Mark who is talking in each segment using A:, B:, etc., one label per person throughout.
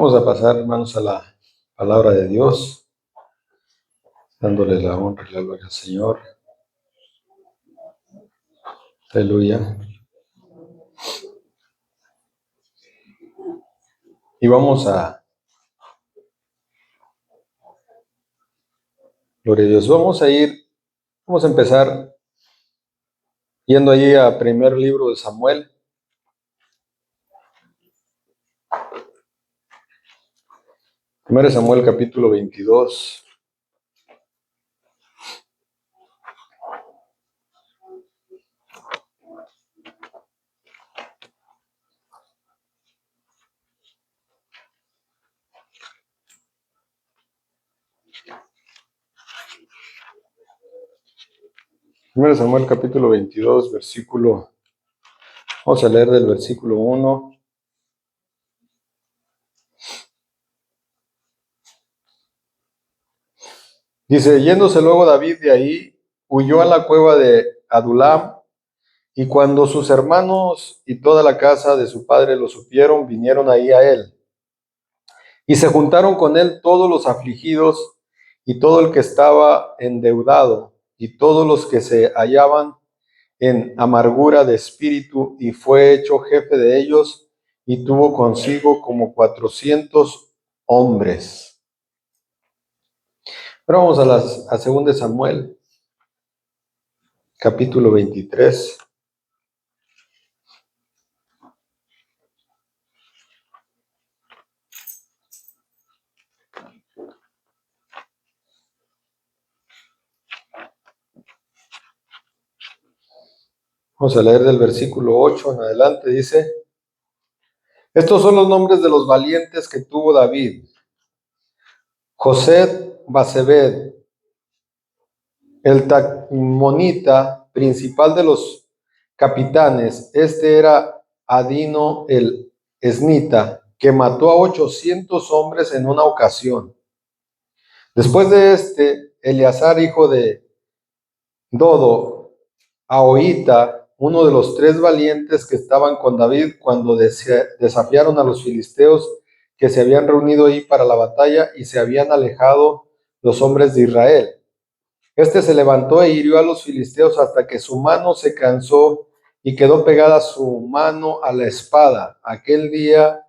A: Vamos a pasar, hermanos, a la palabra de Dios, dándole la honra y la gloria al Señor. Aleluya. Y gloria a Dios, vamos a empezar yendo allí a primer libro de Samuel. Primero Samuel capítulo 22. Primero Samuel capítulo 22, vamos a leer del versículo 1. Dice, yéndose luego David de ahí, huyó a la cueva de Adulam, y cuando sus hermanos y toda la casa de su padre lo supieron, vinieron ahí a él. Y se juntaron con él todos los afligidos y todo el que estaba endeudado y todos los que se hallaban en amargura de espíritu, y fue hecho jefe de ellos y tuvo consigo como 400 hombres. Pero vamos a 2 Samuel, capítulo 23. Vamos a leer del versículo 8 en adelante. Dice, estos son los nombres de los valientes que tuvo David: José-Basebed, el Tacmonita, principal de los capitanes. Este era Adino el Esnita, que mató a 800 hombres en una ocasión. Después de este, Eleazar, hijo de Dodo, Ahoita, uno de los 3 valientes que estaban con David cuando desafiaron a los filisteos que se habían reunido ahí para la batalla y se habían alejado los hombres de Israel. Este se levantó e hirió a los filisteos hasta que su mano se cansó y quedó pegada su mano a la espada. Aquel día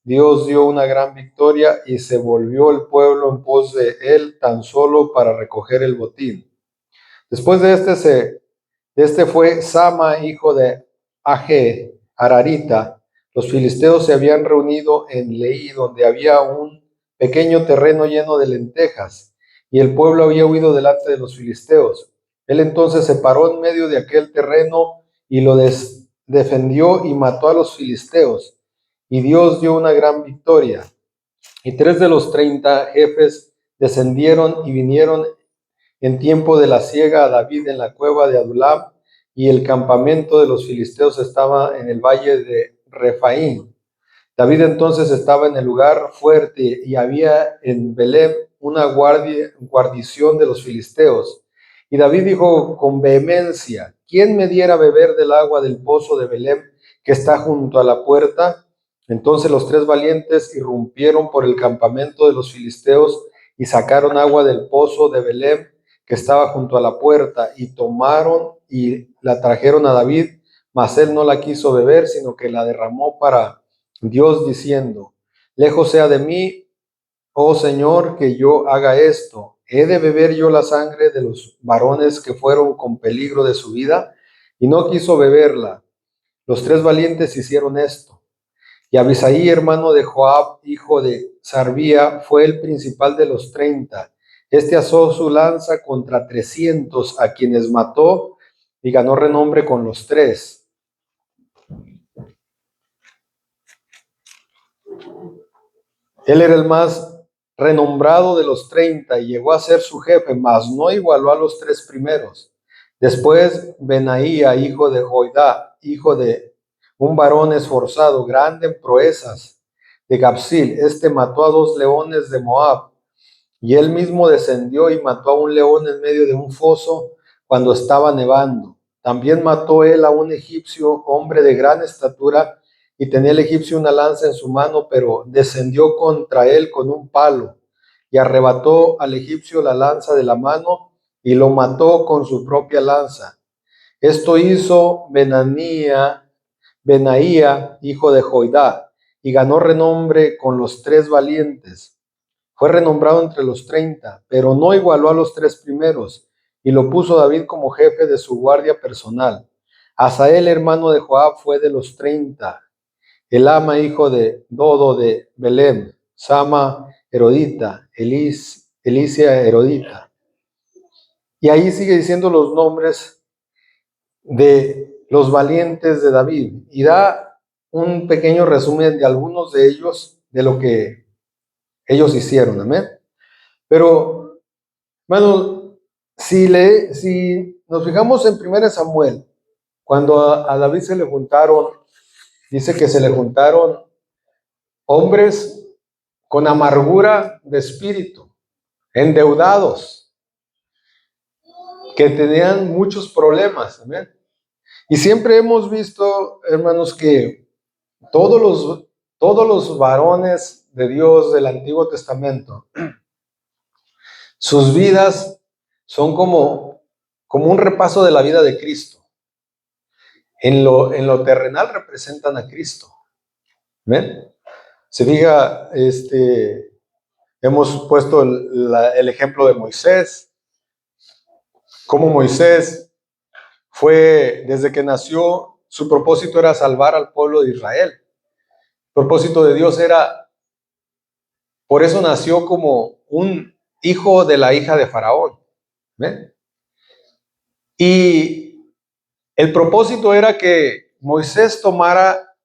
A: Dios dio una gran victoria y se volvió el pueblo en pos de él tan solo para recoger el botín. Después de este fue Sama, hijo de Age, Ararita. Los filisteos se habían reunido en Leí, donde había un pequeño terreno lleno de lentejas, y el pueblo había huido delante de los filisteos. Él entonces se paró en medio de aquel terreno y lo defendió y mató a los filisteos, y Dios dio una gran victoria. Y 3 de los 30 jefes descendieron y vinieron en tiempo de la siega a David en la cueva de Adulam, y el campamento de los filisteos estaba en el valle de Refaín. David entonces estaba en el lugar fuerte, y había en Belem una guarnición de los filisteos. Y David dijo con vehemencia: ¿quién me diera beber del agua del pozo de Belem que está junto a la puerta? Entonces los 3 valientes irrumpieron por el campamento de los filisteos y sacaron agua del pozo de Belem que estaba junto a la puerta, y tomaron y la trajeron a David, mas él no la quiso beber, sino que la derramó para Dios, diciendo: lejos sea de mí, oh Señor, que yo haga esto. ¿He de beber yo la sangre de los varones que fueron con peligro de su vida? Y no quiso beberla. Los 3 valientes hicieron esto. Y Abisaí, hermano de Joab, hijo de Sarbía, fue el principal de los 30. Este asó su lanza contra 300, a quienes mató, y ganó renombre con los 3. Él era el más renombrado de los 30 y llegó a ser su jefe, mas no igualó a los 3 primeros. Después Benaía, hijo de Joidá, hijo de un varón esforzado, grande en proezas, de Gabsil. Este mató a 2 leones de Moab, y él mismo descendió y mató a un león en medio de un foso cuando estaba nevando. También mató él a un egipcio, hombre de gran estatura, y tenía el egipcio una lanza en su mano, pero descendió contra él con un palo y arrebató al egipcio la lanza de la mano y lo mató con su propia lanza. Esto hizo Benaía, hijo de Joiada, y ganó renombre con los 3 valientes. Fue renombrado entre los 30, pero no igualó a los 3 primeros, y lo puso David como jefe de su guardia personal. Asael, hermano de Joab, fue de los 30. Elama, hijo de Dodo de Belem, Sama, Herodita, Elisia, Herodita. Y ahí sigue diciendo los nombres de los valientes de David y da un pequeño resumen de algunos de ellos, de lo que ellos hicieron, amén. Pero, hermano, si nos fijamos en 1 Samuel, cuando a David se le juntaron, dice que se le juntaron hombres con amargura de espíritu, endeudados, que tenían muchos problemas, amén. Y siempre hemos visto, hermanos, que todos los varones de Dios del Antiguo Testamento, sus vidas son como un repaso de la vida de Cristo. En lo terrenal representan a Cristo. ¿Ven? Se fija, hemos puesto el ejemplo de Moisés, cómo Moisés fue, desde que nació, su propósito era salvar al pueblo de Israel. El propósito de Dios era, por eso nació como un hijo de la hija de Faraón. ¿Ven? Y el propósito era que Moisés tomara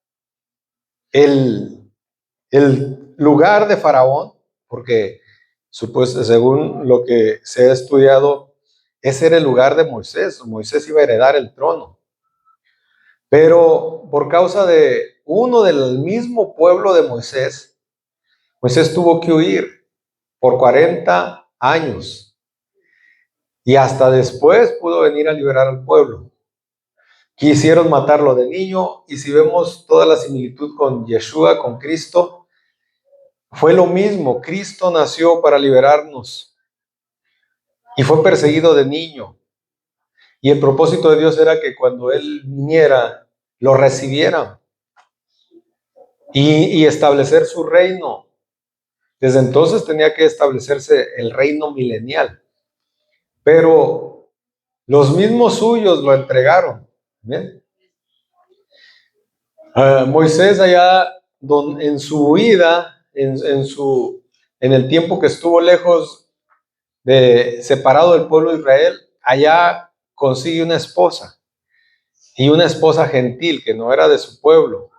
A: el lugar de Faraón, porque según lo que se ha estudiado, ese era el lugar de Moisés. Moisés iba a heredar el trono. Pero por causa de uno del mismo pueblo de Moisés, Moisés tuvo que huir por 40 años. Y hasta después pudo venir a liberar al pueblo. Quisieron matarlo de niño, y si vemos toda la similitud con Yeshua, con Cristo, fue lo mismo. Cristo nació para liberarnos y fue perseguido de niño. Y el propósito de Dios era que cuando Él viniera, lo recibieran y establecer su reino. Desde entonces tenía que establecerse el reino milenial. Pero los mismos suyos lo entregaron. ¿Bien? Moisés allá en su vida, en el tiempo que estuvo lejos, separado del pueblo de Israel, allá consigue una esposa, y una esposa gentil que no era de su pueblo.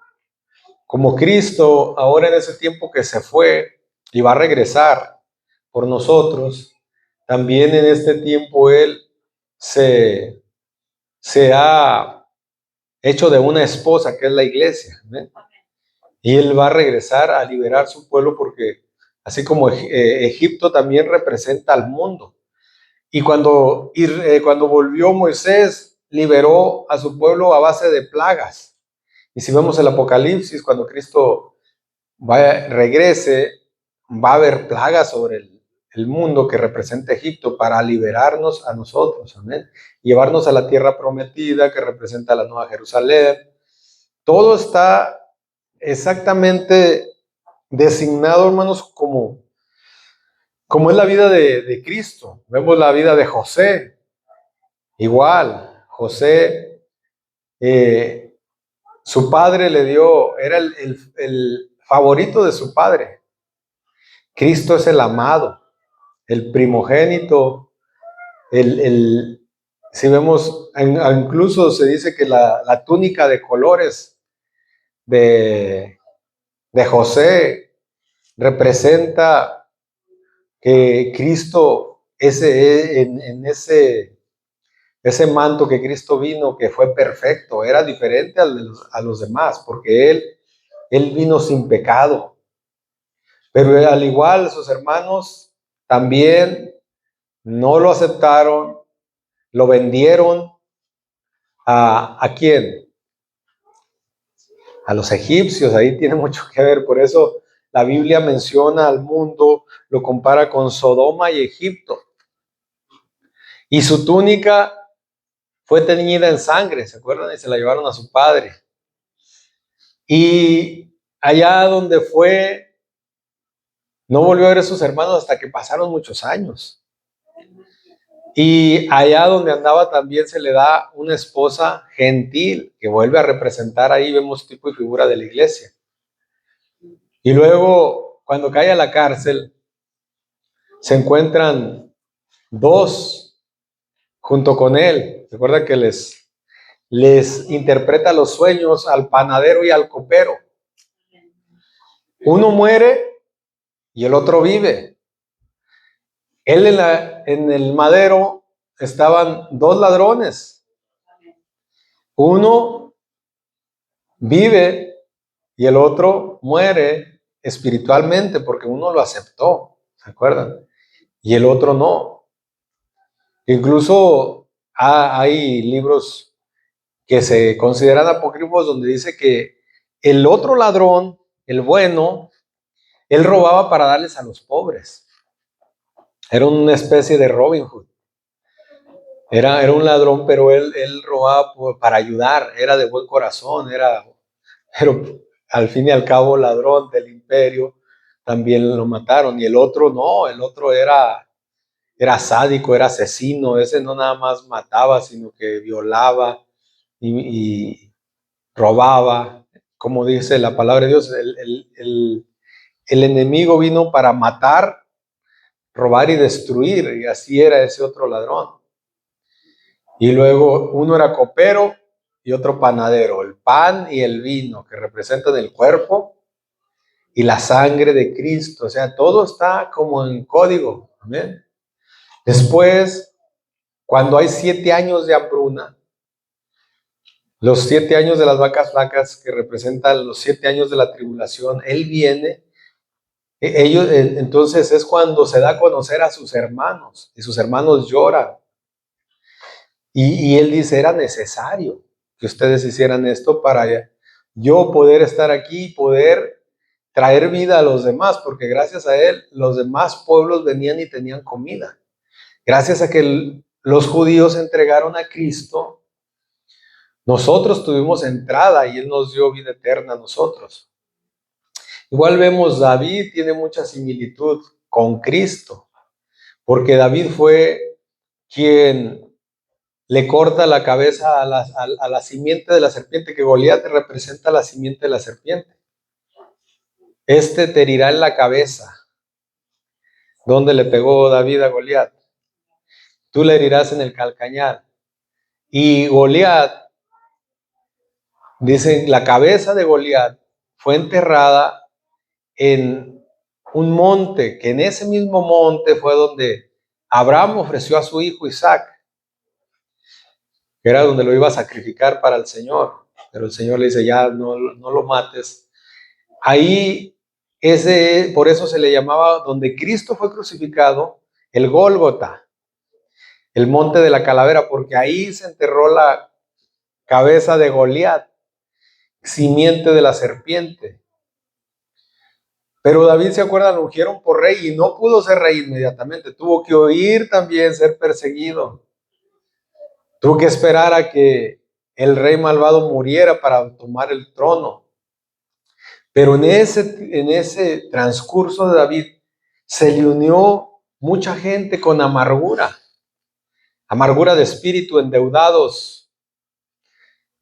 A: Como Cristo, ahora en ese tiempo que se fue y va a regresar por nosotros, también en este tiempo Él se ha hecho de una esposa, que es la iglesia, ¿ven? Y Él va a regresar a liberar su pueblo, porque así como Egipto también representa al mundo. Y cuando volvió Moisés, liberó a su pueblo a base de plagas. Y si vemos el Apocalipsis, cuando Cristo regrese, va a haber plagas sobre el mundo que representa Egipto, para liberarnos a nosotros, amén. Llevarnos a la tierra prometida, que representa la Nueva Jerusalén. Todo está exactamente designado, hermanos, como es la vida de Cristo. Vemos la vida de José. Igual, José, su padre era el favorito de su padre. Cristo es el amado, el primogénito. Si vemos, incluso se dice que la túnica de colores de José representa que Cristo, en ese manto que Cristo vino, que fue perfecto, era diferente a los demás, porque él vino sin pecado. Pero al igual, sus hermanos también no lo aceptaron, lo vendieron ¿a quién? a los egipcios, ahí tiene mucho que ver, por eso la Biblia menciona al mundo, lo compara con Sodoma y Egipto. Y su túnica fue teñida en sangre, ¿se acuerdan? Y se la llevaron a su padre. Y allá donde fue, no volvió a ver a sus hermanos hasta que pasaron muchos años. Y allá donde andaba también se le da una esposa gentil, que vuelve a representar, ahí vemos tipo y figura de la iglesia. Y luego, cuando cae a la cárcel, se encuentran dos junto con él. Recuerda que les interpreta los sueños al panadero y al copero. Uno muere y el otro vive. Él en el madero estaban dos ladrones. Uno vive y el otro muere espiritualmente porque uno lo aceptó, ¿se acuerdan? Y el otro no. Incluso hay libros que se consideran apócrifos donde dice que el otro ladrón, el bueno, él robaba para darles a los pobres. Era una especie de Robin Hood. Era un ladrón, pero él robaba para ayudar, era de buen corazón, pero al fin y al cabo ladrón del imperio, también lo mataron. Y el otro no, el otro era sádico, era asesino, ese no nada más mataba, sino que violaba y robaba. Como dice la palabra de Dios, el enemigo vino para matar, robar y destruir, y así era ese otro ladrón. Y luego uno era copero y otro panadero, el pan y el vino que representan el cuerpo y la sangre de Cristo. O sea, todo está como en código. Amén. Después, cuando hay 7 años de hambruna, los 7 años de las vacas flacas que representan los 7 años de la tribulación, Él viene. Entonces es cuando se da a conocer a sus hermanos y sus hermanos lloran. Y Él dice, era necesario que ustedes hicieran esto para yo poder estar aquí y poder traer vida a los demás, porque gracias a Él los demás pueblos venían y tenían comida. Gracias a que los judíos entregaron a Cristo, nosotros tuvimos entrada y Él nos dio vida eterna a nosotros. Igual vemos, David tiene mucha similitud con Cristo, porque David fue quien le corta la cabeza a la simiente de la serpiente, que Goliat representa la simiente de la serpiente. Este te herirá en la cabeza. ¿Dónde le pegó David a Goliat? Tú le herirás en el calcañar. Y Goliat, dicen, la cabeza de Goliat fue enterrada en un monte, que en ese mismo monte fue donde Abraham ofreció a su hijo Isaac, que era donde lo iba a sacrificar para el Señor. Pero el Señor le dice, ya no lo mates. Ahí, por eso se le llamaba, donde Cristo fue crucificado, el Gólgota, el monte de la calavera, porque ahí se enterró la cabeza de Goliat, simiente de la serpiente. Pero David, se acuerda, lo ungieron por rey y no pudo ser rey inmediatamente, tuvo que huir también, ser perseguido. Tuvo que esperar a que el rey malvado muriera para tomar el trono. Pero en ese transcurso de David se le unió mucha gente con amargura de espíritu, endeudados,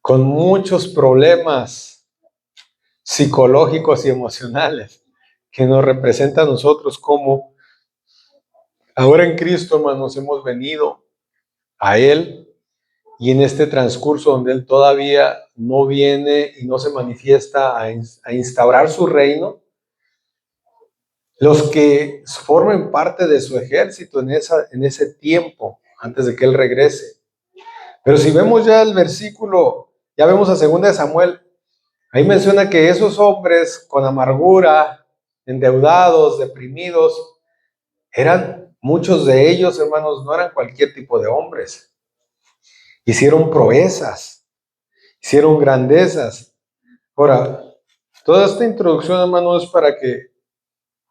A: con muchos problemas psicológicos y emocionales que nos representan a nosotros como ahora en Cristo, hermanos, hemos venido a Él. Y en este transcurso donde Él todavía no viene y no se manifiesta a instaurar su reino, los que formen parte de su ejército en ese tiempo, antes de que Él regrese. Pero si vemos ya el versículo, ya vemos a 2 Samuel, ahí menciona que esos hombres con amargura, endeudados, deprimidos, muchos de ellos, hermanos, no eran cualquier tipo de hombres. Hicieron proezas, hicieron grandezas. Ahora, toda esta introducción, hermanos, es para que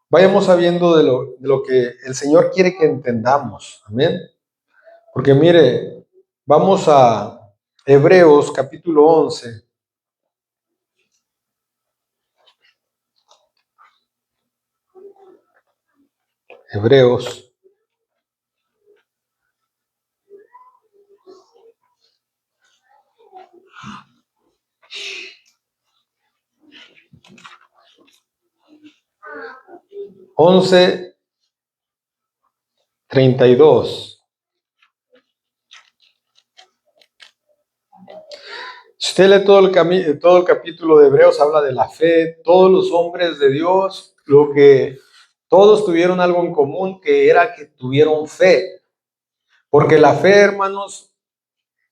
A: vayamos sabiendo de lo que el Señor quiere que entendamos. Amén. Porque mire, vamos a Hebreos capítulo 11. Hebreos 11:32. Si usted lee todo el capítulo de Hebreos, habla de la fe. Todos los hombres de Dios, todos tuvieron algo en común, que era que tuvieron fe. Porque la fe, hermanos,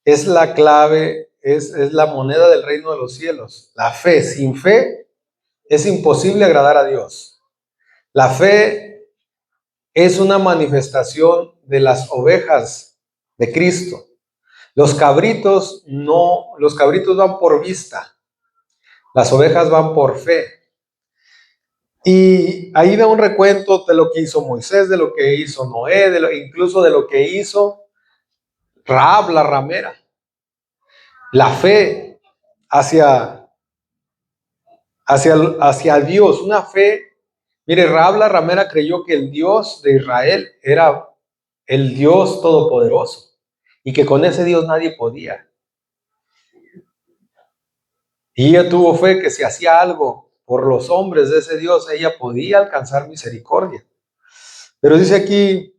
A: es la clave, es la moneda del reino de los cielos. La fe, sin fe, es imposible agradar a Dios. La fe es una manifestación de las ovejas de Cristo. Los cabritos no, los cabritos van por vista, las ovejas van por fe. Y ahí da un recuento de lo que hizo Moisés, de lo que hizo Noé, incluso de lo que hizo Rahab la ramera. La fe hacia Dios, una fe. Mire, Rahab la ramera creyó que el Dios de Israel era el Dios todopoderoso y que con ese Dios nadie podía. Y ella tuvo fe que si hacía algo por los hombres de ese Dios, ella podía alcanzar misericordia. Pero dice aquí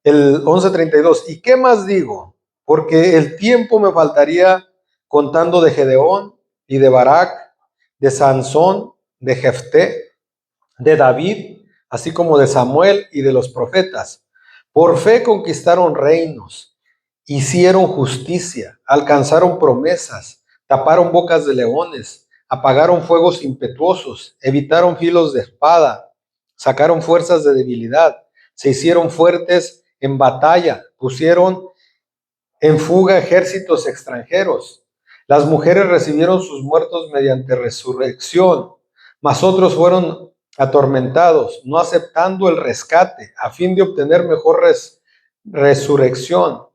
A: el 11:32, ¿y qué más digo? Porque el tiempo me faltaría contando de Gedeón y de Barak, de Sansón, de Jefté, de David, así como de Samuel y de los profetas. Por fe conquistaron reinos, hicieron justicia, alcanzaron promesas, taparon bocas de leones, apagaron fuegos impetuosos, evitaron filos de espada, sacaron fuerzas de debilidad, se hicieron fuertes en batalla, pusieron en fuga ejércitos extranjeros. Las mujeres recibieron sus muertos mediante resurrección, mas otros fueron atormentados, no aceptando el rescate, a fin de obtener mejor resurrección.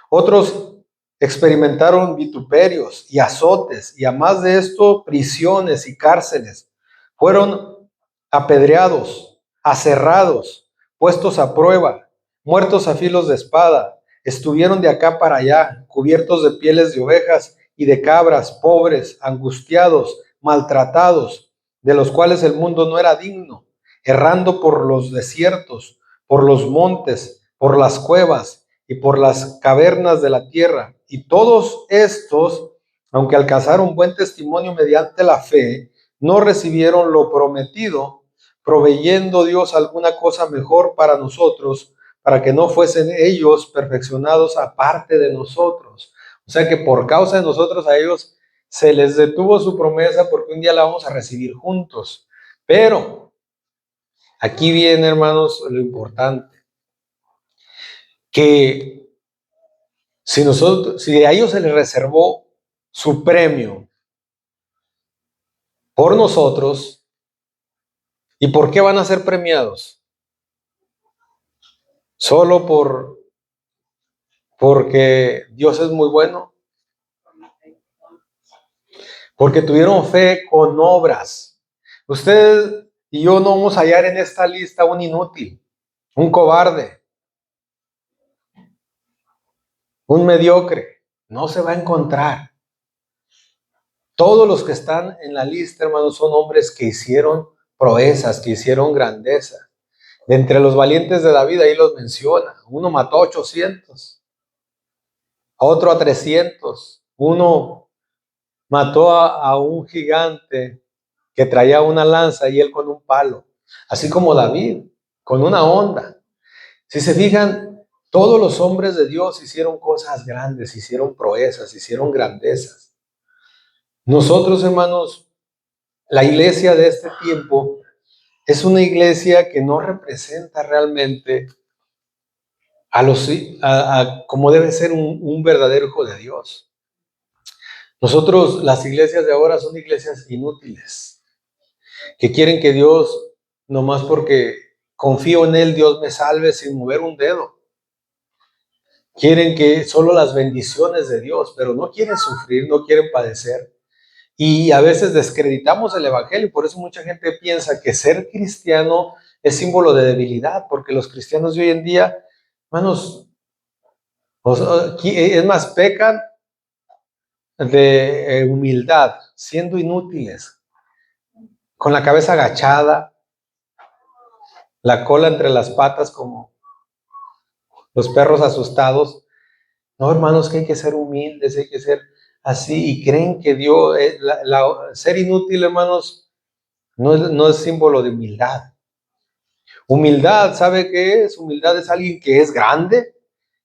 A: Otros experimentaron vituperios y azotes, y además de esto, prisiones y cárceles. Fueron apedreados, aserrados, puestos a prueba, muertos a filos de espada. Estuvieron de acá para allá, cubiertos de pieles de ovejas y de cabras, pobres, angustiados, maltratados, de los cuales el mundo no era digno, errando por los desiertos, por los montes, por las cuevas y por las cavernas de la tierra. Y todos estos, aunque alcanzaron buen testimonio mediante la fe, no recibieron lo prometido, proveyendo Dios alguna cosa mejor para nosotros, para que no fuesen ellos perfeccionados aparte de nosotros. O sea que por causa de nosotros a ellos se les detuvo su promesa, porque un día la vamos a recibir juntos. Pero aquí viene, hermanos, lo importante, que si a ellos se les reservó su premio por nosotros, ¿y por qué van a ser premiados? ¿Solo porque Dios es muy bueno? Porque tuvieron fe con obras. Usted y yo no vamos a hallar en esta lista un inútil, un cobarde, un mediocre. No se va a encontrar. Todos los que están en la lista, hermanos, son hombres que hicieron proezas, que hicieron grandeza. De entre los valientes de David, ahí los menciona. Uno mató a 800, a otro a 300. Uno mató a un gigante que traía una lanza y él con un palo. Así como David, con una honda. Si se fijan, todos los hombres de Dios hicieron cosas grandes, hicieron proezas, hicieron grandezas. Nosotros, hermanos, la iglesia de este tiempo es una iglesia que no representa realmente como debe ser un verdadero hijo de Dios. Nosotros, las iglesias de ahora son iglesias inútiles, que quieren que Dios, nomás porque confío en Él, Dios me salve sin mover un dedo. Quieren que solo las bendiciones de Dios, pero no quieren sufrir, no quieren padecer. Y a veces descreditamos el evangelio, por eso mucha gente piensa que ser cristiano es símbolo de debilidad, porque los cristianos de hoy en día, hermanos, es más, pecan de humildad, siendo inútiles, con la cabeza agachada, la cola entre las patas como los perros asustados. No, hermanos, que hay que ser humildes, hay que ser así, y creen que Dios, ser inútil, hermanos, no es símbolo de humildad. Humildad, ¿sabe qué es? Humildad es alguien que es grande,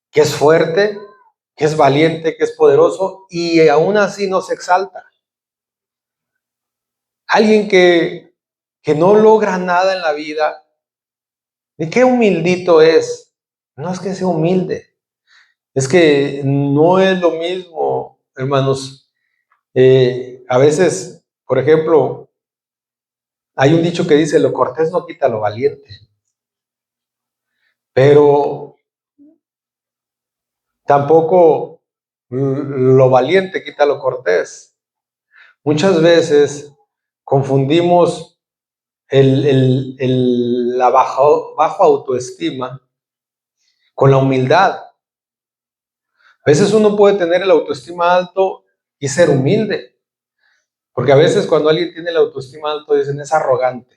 A: que es fuerte, que es valiente, que es poderoso, y aún así no se exalta. Alguien que no logra nada en la vida. ¿De qué humildito es? No es que sea humilde, es que no es lo mismo, hermanos. A veces, por ejemplo, hay un dicho que dice, lo cortés no quita lo valiente, pero tampoco lo valiente quita lo cortés. Muchas veces confundimos la bajo autoestima con la humildad. A veces uno puede tener el autoestima alto y ser humilde, porque a veces cuando alguien tiene el autoestima alto dicen es arrogante.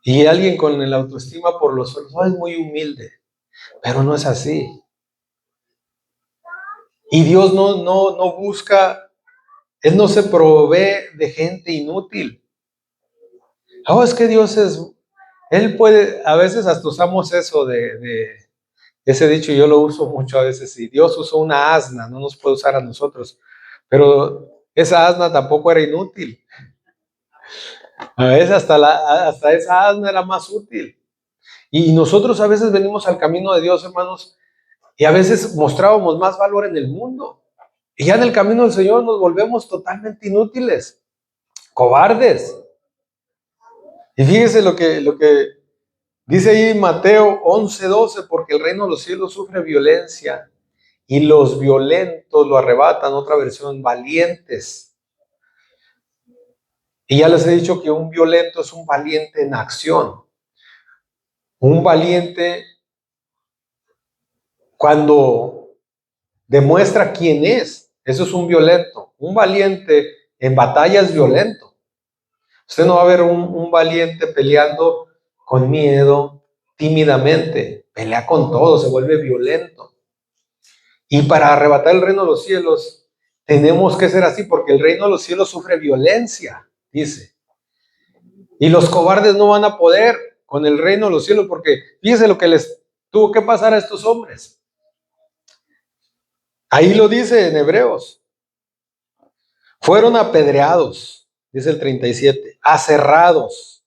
A: Y alguien con el autoestima por los suelos es muy humilde, pero no es así. Y Dios no busca, Él no se provee de gente inútil. Es que Dios Él puede, a veces hasta usamos eso de ese dicho, yo lo uso mucho a veces, si Dios usó una asna, no nos puede usar a nosotros, pero esa asna tampoco era inútil. A veces hasta esa asna era más útil. Y nosotros a veces venimos al camino de Dios, hermanos, y a veces mostrábamos más valor en el mundo. Y ya en el camino del Señor nos volvemos totalmente inútiles, cobardes. Y fíjese lo que dice ahí Mateo 11:12, porque el reino de los cielos sufre violencia y los violentos lo arrebatan. Otra versión, valientes. Y ya les he dicho que un violento es un valiente en acción. Un valiente cuando demuestra quién es. Eso es un violento. Un valiente en batalla es violento. Usted no va a ver un valiente peleando con miedo, tímidamente. Pelea con todo, se vuelve violento. Y para arrebatar el reino de los cielos, tenemos que ser así, porque el reino de los cielos sufre violencia, dice. Y los cobardes no van a poder con el reino de los cielos, porque fíjese lo que les tuvo que pasar a estos hombres. Ahí lo dice en Hebreos. Fueron apedreados, dice el 37, aserrados.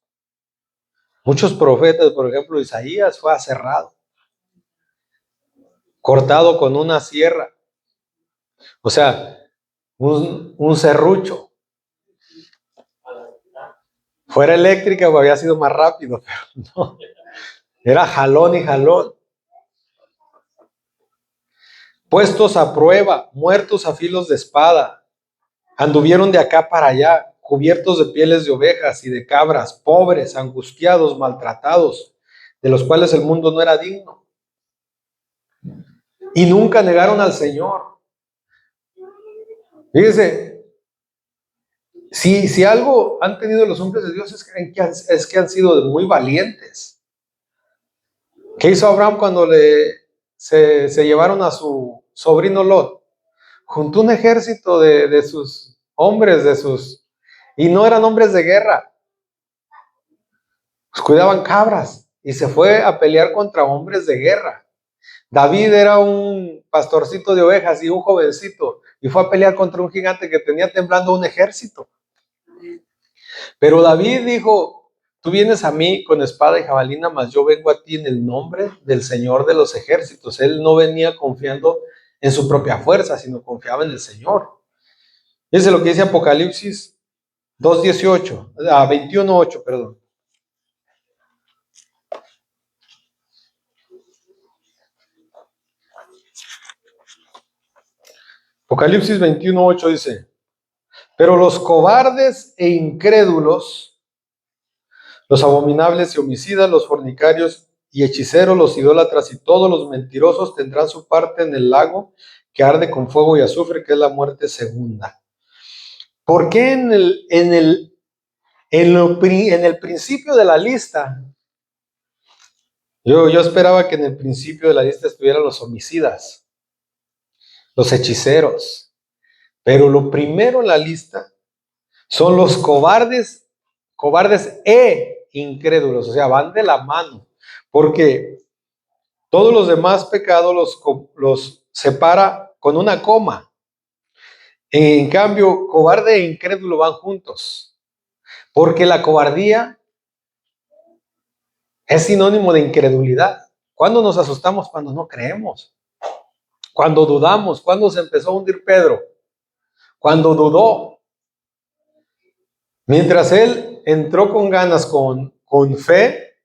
A: Muchos profetas, por ejemplo, Isaías fue aserrado, cortado con una sierra. O sea, un serrucho. Fuera eléctrica había sido más rápido, pero no. Era jalón y jalón. Puestos a prueba, muertos a filos de espada. Anduvieron de acá para allá, cubiertos de pieles de ovejas y de cabras, pobres, angustiados, maltratados, de los cuales el mundo no era digno. Y nunca negaron al Señor. Fíjese, si algo han tenido los hombres de Dios es que han sido muy valientes. ¿Qué hizo Abraham cuando se llevaron a su sobrino Lot? Juntó un ejército de sus hombres, y no eran hombres de guerra, pues cuidaban cabras y se fue a pelear contra hombres de guerra. David era un pastorcito de ovejas y un jovencito y fue a pelear contra un gigante que tenía temblando un ejército. Pero David dijo, tú vienes a mí con espada y jabalina, mas yo vengo a ti en el nombre del Señor de los ejércitos. Él no venía confiando en su propia fuerza, sino confiaba en el Señor. Ese es lo que dice Apocalipsis 2:18, 21:8, perdón. Apocalipsis 21:8 dice: pero los cobardes e incrédulos, los abominables y homicidas, los fornicarios y hechiceros, los idólatras y todos los mentirosos tendrán su parte en el lago que arde con fuego y azufre, que es la muerte segunda. ¿Por qué en el principio de la lista? Yo esperaba que en el principio de la lista estuvieran los homicidas, los hechiceros, pero lo primero en la lista son los cobardes e incrédulos, o sea, van de la mano, porque todos los demás pecados los separa con una coma. En cambio, cobarde e incrédulo van juntos, porque la cobardía es sinónimo de incredulidad. ¿Cuándo nos asustamos? Cuando no creemos, cuando dudamos. ¿Cuándo se empezó a hundir Pedro? Cuando dudó. Mientras él entró con ganas, con fe,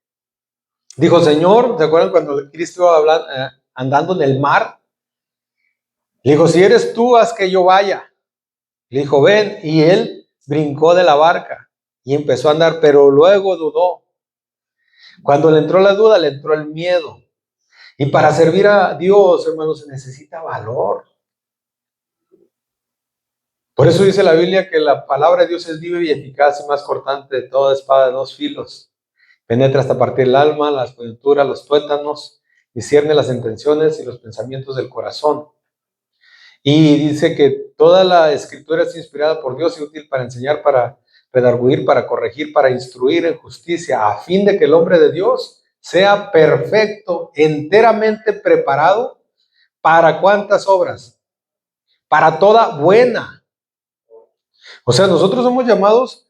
A: dijo: Señor, ¿se acuerdan cuando Cristo iba andando en el mar? Le dijo: si eres tú, haz que yo vaya. Le dijo: ven. Y él brincó de la barca y empezó a andar, pero luego dudó. Cuando le entró la duda, le entró el miedo. Y para servir a Dios, hermanos, se necesita valor. Por eso dice la Biblia que la palabra de Dios es viva y eficaz y más cortante de toda espada de dos filos. Penetra hasta partir el alma, las coyunturas, los tuétanos, discierne las intenciones y los pensamientos del corazón. Y dice que toda la escritura es inspirada por Dios y útil para enseñar, para redarguir, para corregir, para instruir en justicia, a fin de que el hombre de Dios sea perfecto, enteramente preparado. ¿Para cuántas obras? Para toda buena. O sea, nosotros somos llamados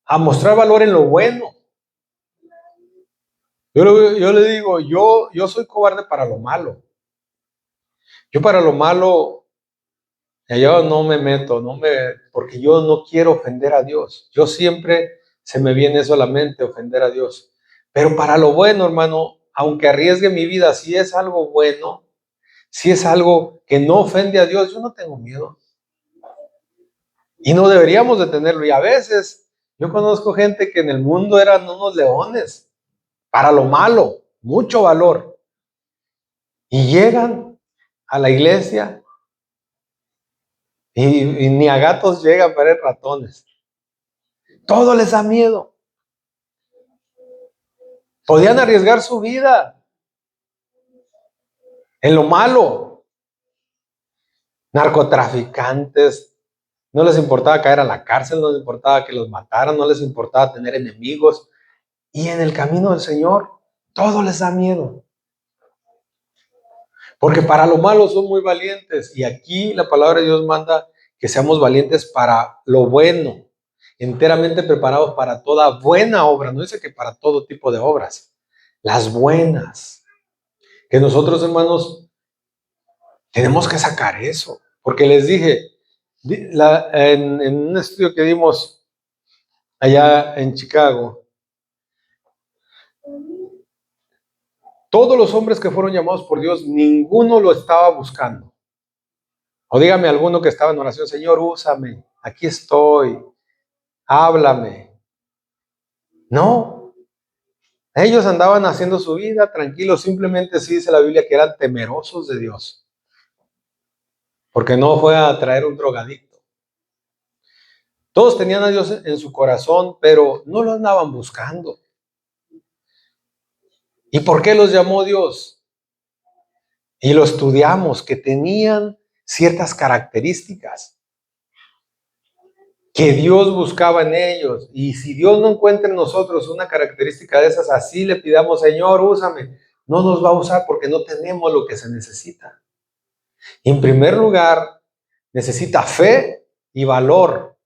A: a mostrar valor en lo bueno. Yo le digo, yo soy cobarde para lo malo. Yo para lo malo, yo no me meto, porque yo no quiero ofender a Dios. Yo siempre se me viene solamente ofender a Dios. Pero para lo bueno, hermano, aunque arriesgue mi vida, si es algo bueno, si es algo que no ofende a Dios, yo no tengo miedo. Y no deberíamos de tenerlo. Y a veces yo conozco gente que en el mundo eran unos leones, para lo malo, mucho valor. Y llegan a la iglesia y ni a gatos llegan, para ratones. Todo les da miedo. Podían arriesgar su vida en lo malo. Narcotraficantes, no les importaba caer a la cárcel, no les importaba que los mataran, no les importaba tener enemigos. Y en el camino del Señor, todo les da miedo. Porque para lo malo son muy valientes. Y aquí la palabra de Dios manda que seamos valientes para lo bueno, enteramente preparados para toda buena obra. No dice que para todo tipo de obras, las buenas. Que nosotros, hermanos, tenemos que sacar eso. Porque les dije, en un estudio que dimos allá en Chicago, todos los hombres que fueron llamados por Dios, ninguno lo estaba buscando. O dígame alguno que estaba en oración: Señor, úsame, aquí estoy, háblame. No, ellos andaban haciendo su vida tranquilos. Simplemente sí dice la Biblia que eran temerosos de Dios, porque no fue a traer un drogadicto. Todos tenían a Dios en su corazón, pero no lo andaban buscando. ¿Y por qué los llamó Dios? Y lo estudiamos, que tenían ciertas características que Dios buscaba en ellos. Y si Dios no encuentra en nosotros una característica de esas, así le pidamos: Señor, úsame, no nos va a usar, porque no tenemos lo que se necesita. En primer lugar, necesita fe y valor.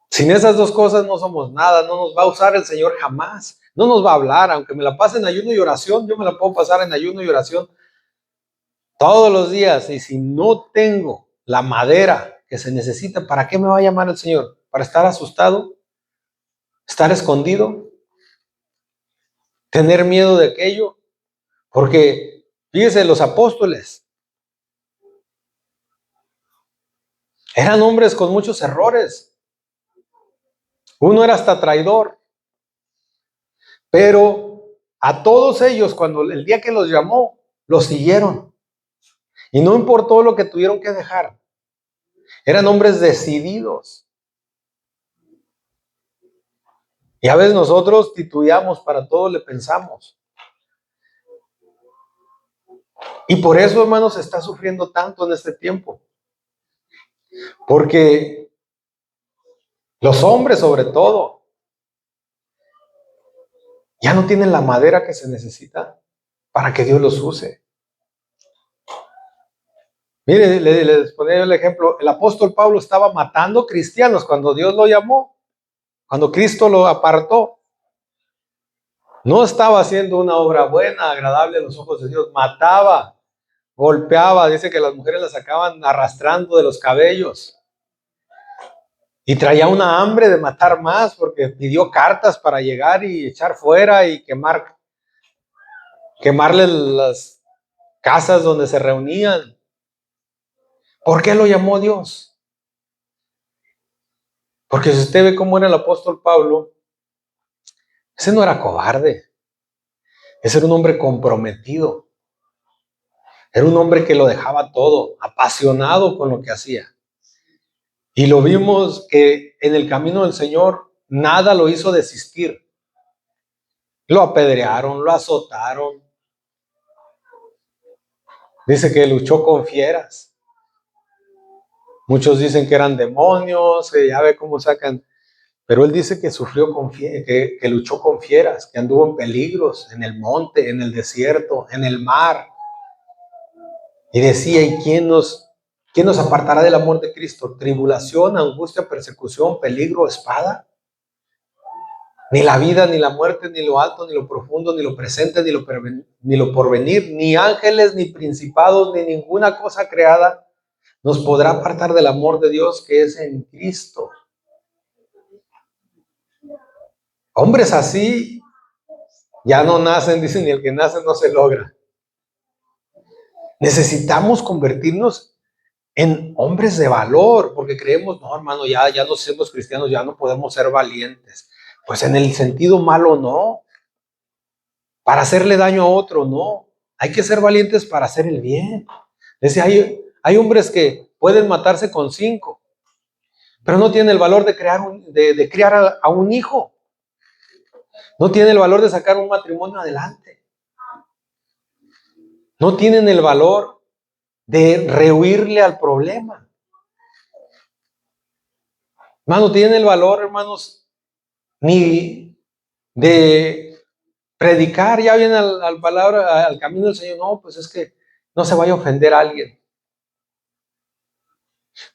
A: Sin esas dos cosas no somos nada. No nos va a usar el Señor jamás. No nos va a hablar, aunque me la pase en ayuno y oración. Yo me la puedo pasar en ayuno y oración todos los días, y si no tengo la madera que se necesita, ¿para qué me va a llamar el Señor? ¿Para estar asustado? ¿Estar escondido? ¿Tener miedo de aquello? Porque, fíjese, los apóstoles eran hombres con muchos errores. Uno era hasta traidor. Pero a todos ellos, cuando el día que los llamó, los siguieron. Y no importó lo que tuvieron que dejar. Eran hombres decididos. Y a veces nosotros titubeamos, para todo le pensamos. Y por eso, hermanos, se está sufriendo tanto en este tiempo. Porque los hombres, sobre todo, ya no tienen la madera que se necesita para que Dios los use. Mire, les ponía el ejemplo. El apóstol Pablo estaba matando cristianos cuando Dios lo llamó, cuando Cristo lo apartó. No estaba haciendo una obra buena, agradable a los ojos de Dios. Mataba, golpeaba. Dice que las mujeres la sacaban arrastrando de los cabellos. Y traía una hambre de matar más, porque pidió cartas para llegar y echar fuera y quemarle las casas donde se reunían. ¿Por qué lo llamó Dios? Porque si usted ve cómo era el apóstol Pablo, ese no era cobarde. Ese era un hombre comprometido. Era un hombre que lo dejaba todo, apasionado con lo que hacía. Y lo vimos que en el camino del Señor nada lo hizo desistir. Lo apedrearon, lo azotaron. Dice que luchó con fieras. Muchos dicen que eran demonios, ya ve cómo sacan. Pero él dice que sufrió que luchó con fieras, que anduvo en peligros, en el monte, en el desierto, en el mar. Y decía, ¿y quién nos apartará del amor de Cristo? ¿Tribulación, angustia, persecución, peligro, espada? Ni la vida, ni la muerte, ni lo alto, ni lo profundo, ni lo presente, ni lo porvenir, ni ángeles, ni principados, ni ninguna cosa creada nos podrá apartar del amor de Dios que es en Cristo. Hombres así ya no nacen, dicen, y el que nace no se logra. Necesitamos convertirnos en hombres de valor, porque creemos, no, hermano, ya no somos cristianos, ya no podemos ser valientes. Pues en el sentido malo, no. Para hacerle daño a otro, no. Hay que ser valientes para hacer el bien. Dice, hay hombres que pueden matarse con 5, pero no tienen el valor de criar a un hijo. No tienen el valor de sacar un matrimonio adelante. No tienen el valor de rehuirle al problema. No tienen el valor, hermanos, ni de predicar. Ya viene al camino del Señor. No, pues es que no se vaya a ofender a alguien.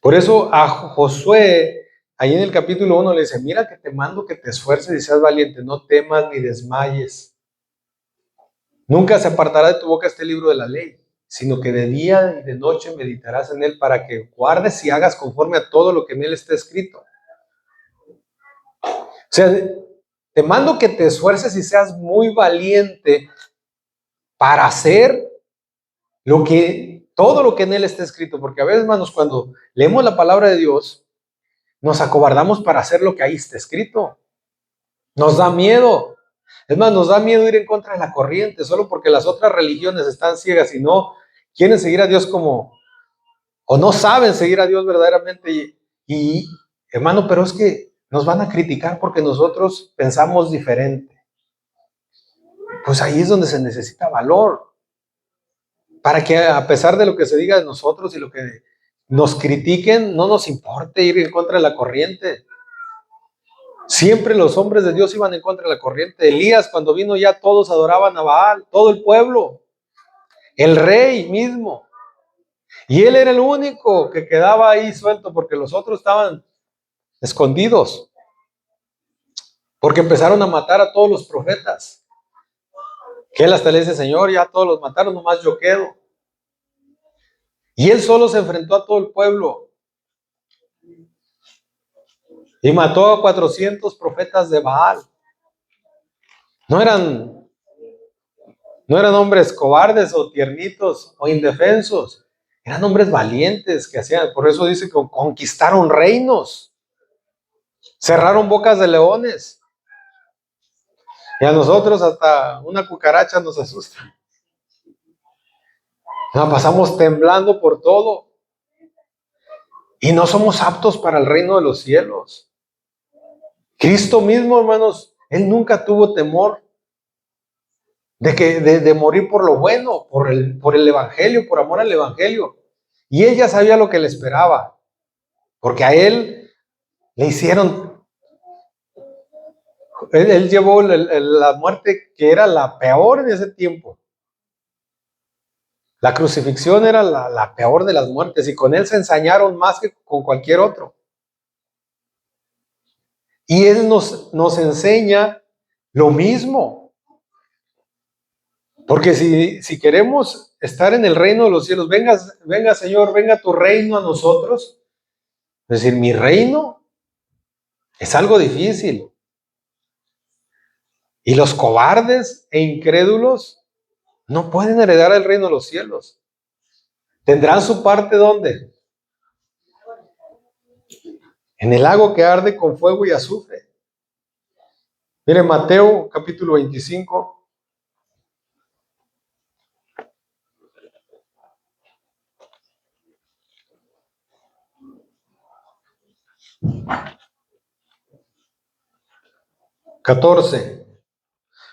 A: Por eso a Josué, ahí en el capítulo 1, le dice, mira que te mando que te esfuerces y seas valiente, no temas ni desmayes. Nunca se apartará de tu boca este libro de la ley, sino que de día y de noche meditarás en él para que guardes y hagas conforme a todo lo que en él está escrito. O sea, te mando que te esfuerces y seas muy valiente para hacer todo lo que en él está escrito, porque a veces, hermanos, cuando leemos la palabra de Dios, nos acobardamos para hacer lo que ahí está escrito. Nos da miedo. Es más, nos da miedo ir en contra de la corriente, solo porque las otras religiones están ciegas y no quieren seguir a Dios o no saben seguir a Dios verdaderamente. Y hermano, pero es que nos van a criticar porque nosotros pensamos diferente. Pues ahí es donde se necesita valor. Para que a pesar de lo que se diga de nosotros y lo que nos critiquen, no nos importe ir en contra de la corriente. Siempre los hombres de Dios iban en contra de la corriente. Elías, cuando vino, ya todos adoraban a Baal, todo el pueblo, el rey mismo. Y él era el único que quedaba ahí suelto porque los otros estaban escondidos. Porque empezaron a matar a todos los profetas. Que él hasta le dice, Señor, ya todos los mataron, nomás yo quedo. Y él solo se enfrentó a todo el pueblo y mató a 400 profetas de Baal. No eran, no eran hombres cobardes o tiernitos o indefensos. Eran hombres valientes que hacían, por eso dice que conquistaron reinos, cerraron bocas de leones. Y a nosotros hasta una cucaracha nos asusta. Nos pasamos temblando por todo. Y no somos aptos para el reino de los cielos. Cristo mismo, hermanos, Él nunca tuvo temor de morir por lo bueno, por el Evangelio, por amor al Evangelio. Y Él ya sabía lo que le esperaba. Porque a Él le hicieron, Él llevó la muerte que era la peor en ese tiempo. La crucifixión era la peor de las muertes y con Él se ensañaron más que con cualquier otro. Y Él nos enseña lo mismo. Porque si queremos estar en el reino de los cielos, venga Señor, venga tu reino a nosotros. Es decir, mi reino es algo difícil. Y los cobardes e incrédulos no pueden heredar el reino de los cielos. ¿Tendrán su parte dónde? En el lago que arde con fuego y azufre. Mire, Mateo capítulo 25. (14)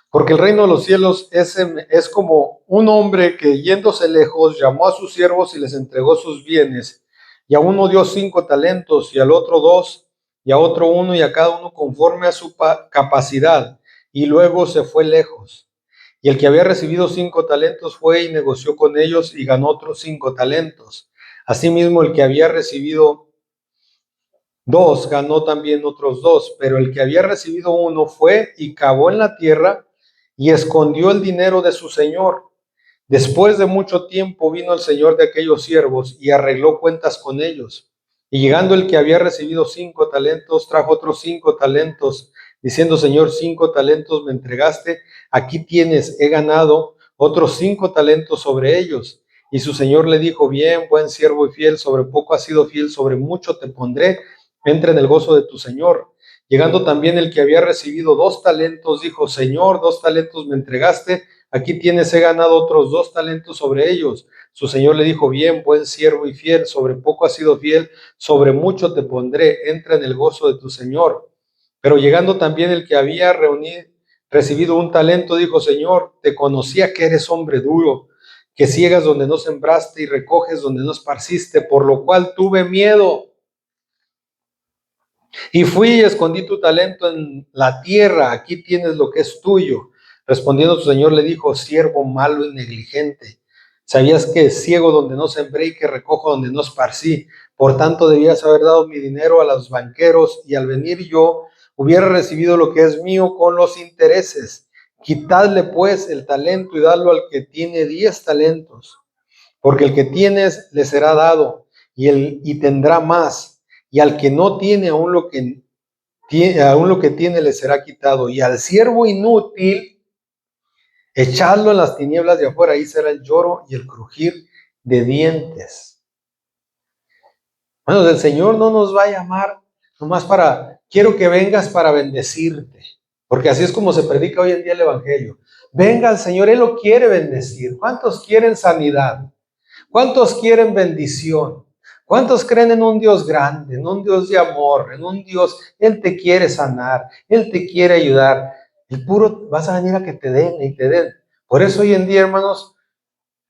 A: Porque el reino de los cielos es como un hombre que yéndose lejos llamó a sus siervos y les entregó sus bienes. Y a uno dio 5 talentos, y al otro 2, y a otro 1, y a cada uno conforme a su capacidad. Y luego se fue lejos. Y el que había recibido 5 talentos fue y negoció con ellos y ganó otros 5 talentos. Asimismo, el que había recibido 2 ganó también otros 2, pero el que había recibido 1 fue y cavó en la tierra y escondió el dinero de su señor. Después de mucho tiempo vino el señor de aquellos siervos y arregló cuentas con ellos. Y llegando el que había recibido 5 talentos, trajo otros 5 talentos, diciendo: Señor, 5 talentos me entregaste, aquí tienes, he ganado otros 5 talentos sobre ellos. Y su señor le dijo: bien, buen siervo y fiel, sobre poco has sido fiel, sobre mucho te pondré, entra en el gozo de tu señor. Llegando también el que había recibido 2 talentos, dijo: Señor, 2 talentos me entregaste, aquí tienes, he ganado otros 2 talentos sobre ellos. Su señor le dijo: bien, buen siervo y fiel, sobre poco has sido fiel, sobre mucho te pondré, entra en el gozo de tu señor. Pero llegando también el que había recibido 1 talento, dijo: Señor, te conocía que eres hombre duro, que ciegas donde no sembraste y recoges donde no esparciste, por lo cual tuve miedo. Y fui y escondí tu talento en la tierra, aquí tienes lo que es tuyo. Respondiendo su señor le dijo: siervo malo y negligente, sabías que ciego donde no sembré y que recojo donde no esparcí. Por tanto debías haber dado mi dinero a los banqueros, y al venir yo hubiera recibido lo que es mío con los intereses. Quitadle pues el talento y dadlo al que tiene 10 talentos, porque el que tienes le será dado y tendrá más, y al que no tiene, aún lo que tiene le será quitado. Y al siervo inútil, echadlo en las tinieblas de afuera, ahí será el lloro y el crujir de dientes. Bueno, el Señor no nos va a llamar nomás quiero que vengas para bendecirte, porque así es como se predica hoy en día el Evangelio. Venga el Señor, Él lo quiere bendecir. ¿Cuántos quieren sanidad? ¿Cuántos quieren bendición? ¿Cuántos creen en un Dios grande, en un Dios de amor, en un Dios? Él te quiere sanar, Él te quiere ayudar. El puro vas a venir a que te den y te den. Por eso hoy en día, hermanos,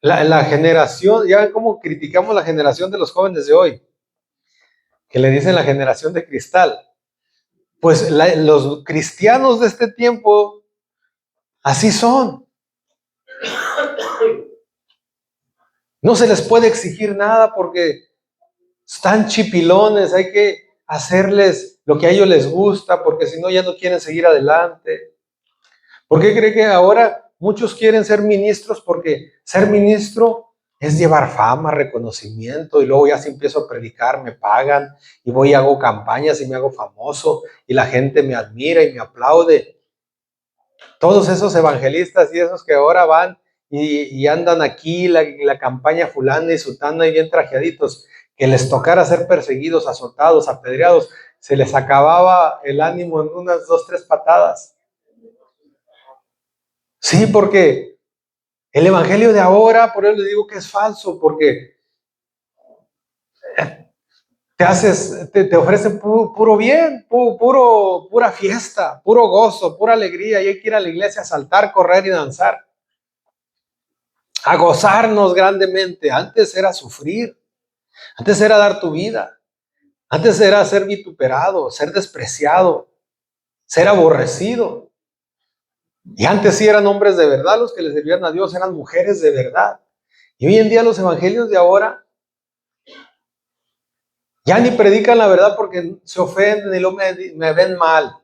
A: la generación, ya ven cómo criticamos la generación de los jóvenes de hoy, que le dicen la generación de cristal. Pues los cristianos de este tiempo, así son. No se les puede exigir nada porque están chipilones, hay que hacerles lo que a ellos les gusta, porque si no ya no quieren seguir adelante. ¿Por qué cree que ahora muchos quieren ser ministros? Porque ser ministro es llevar fama, reconocimiento, y luego ya si empiezo a predicar me pagan, y voy y hago campañas y me hago famoso, y la gente me admira y me aplaude. Todos esos evangelistas y esos que ahora van y andan aquí, la campaña fulana y sutana y bien trajeaditos, que les tocara ser perseguidos, azotados, apedreados, se les acababa el ánimo en unas 2, 3 patadas. Sí, porque el evangelio de ahora, por eso les digo que es falso, porque te ofrecen puro bien, pura fiesta, puro gozo, pura alegría, y hay que ir a la iglesia a saltar, correr y danzar, a gozarnos grandemente. Antes era sufrir, antes era dar tu vida, antes era ser vituperado, ser despreciado, ser aborrecido. Y antes sí eran hombres de verdad los que le servían a Dios, eran mujeres de verdad. Y hoy en día los evangelios de ahora ya ni predican la verdad porque se ofenden y luego me ven mal.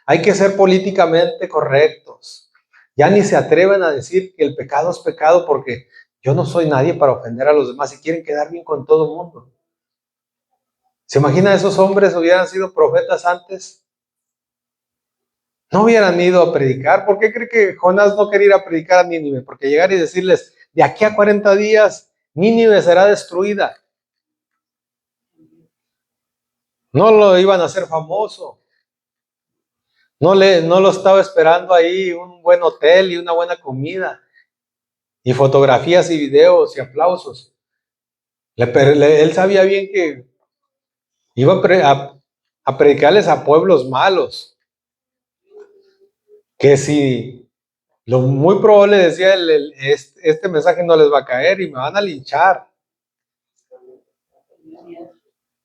A: Hay que ser políticamente correctos. Ya ni se atreven a decir que el pecado es pecado porque yo no soy nadie para ofender a los demás y quieren quedar bien con todo el mundo. ¿Se imagina esos hombres hubieran sido profetas antes? No hubieran ido a predicar. ¿Por qué cree que Jonás no quería ir a predicar a Nínive? Porque llegar y decirles, de aquí a 40 días, Nínive será destruida. No lo iban a hacer famoso. No lo estaba esperando ahí un buen hotel y una buena comida y fotografías y videos y aplausos. Él sabía bien que iba a predicarles a pueblos malos, que si lo muy probable decía este mensaje no les va a caer y me van a linchar.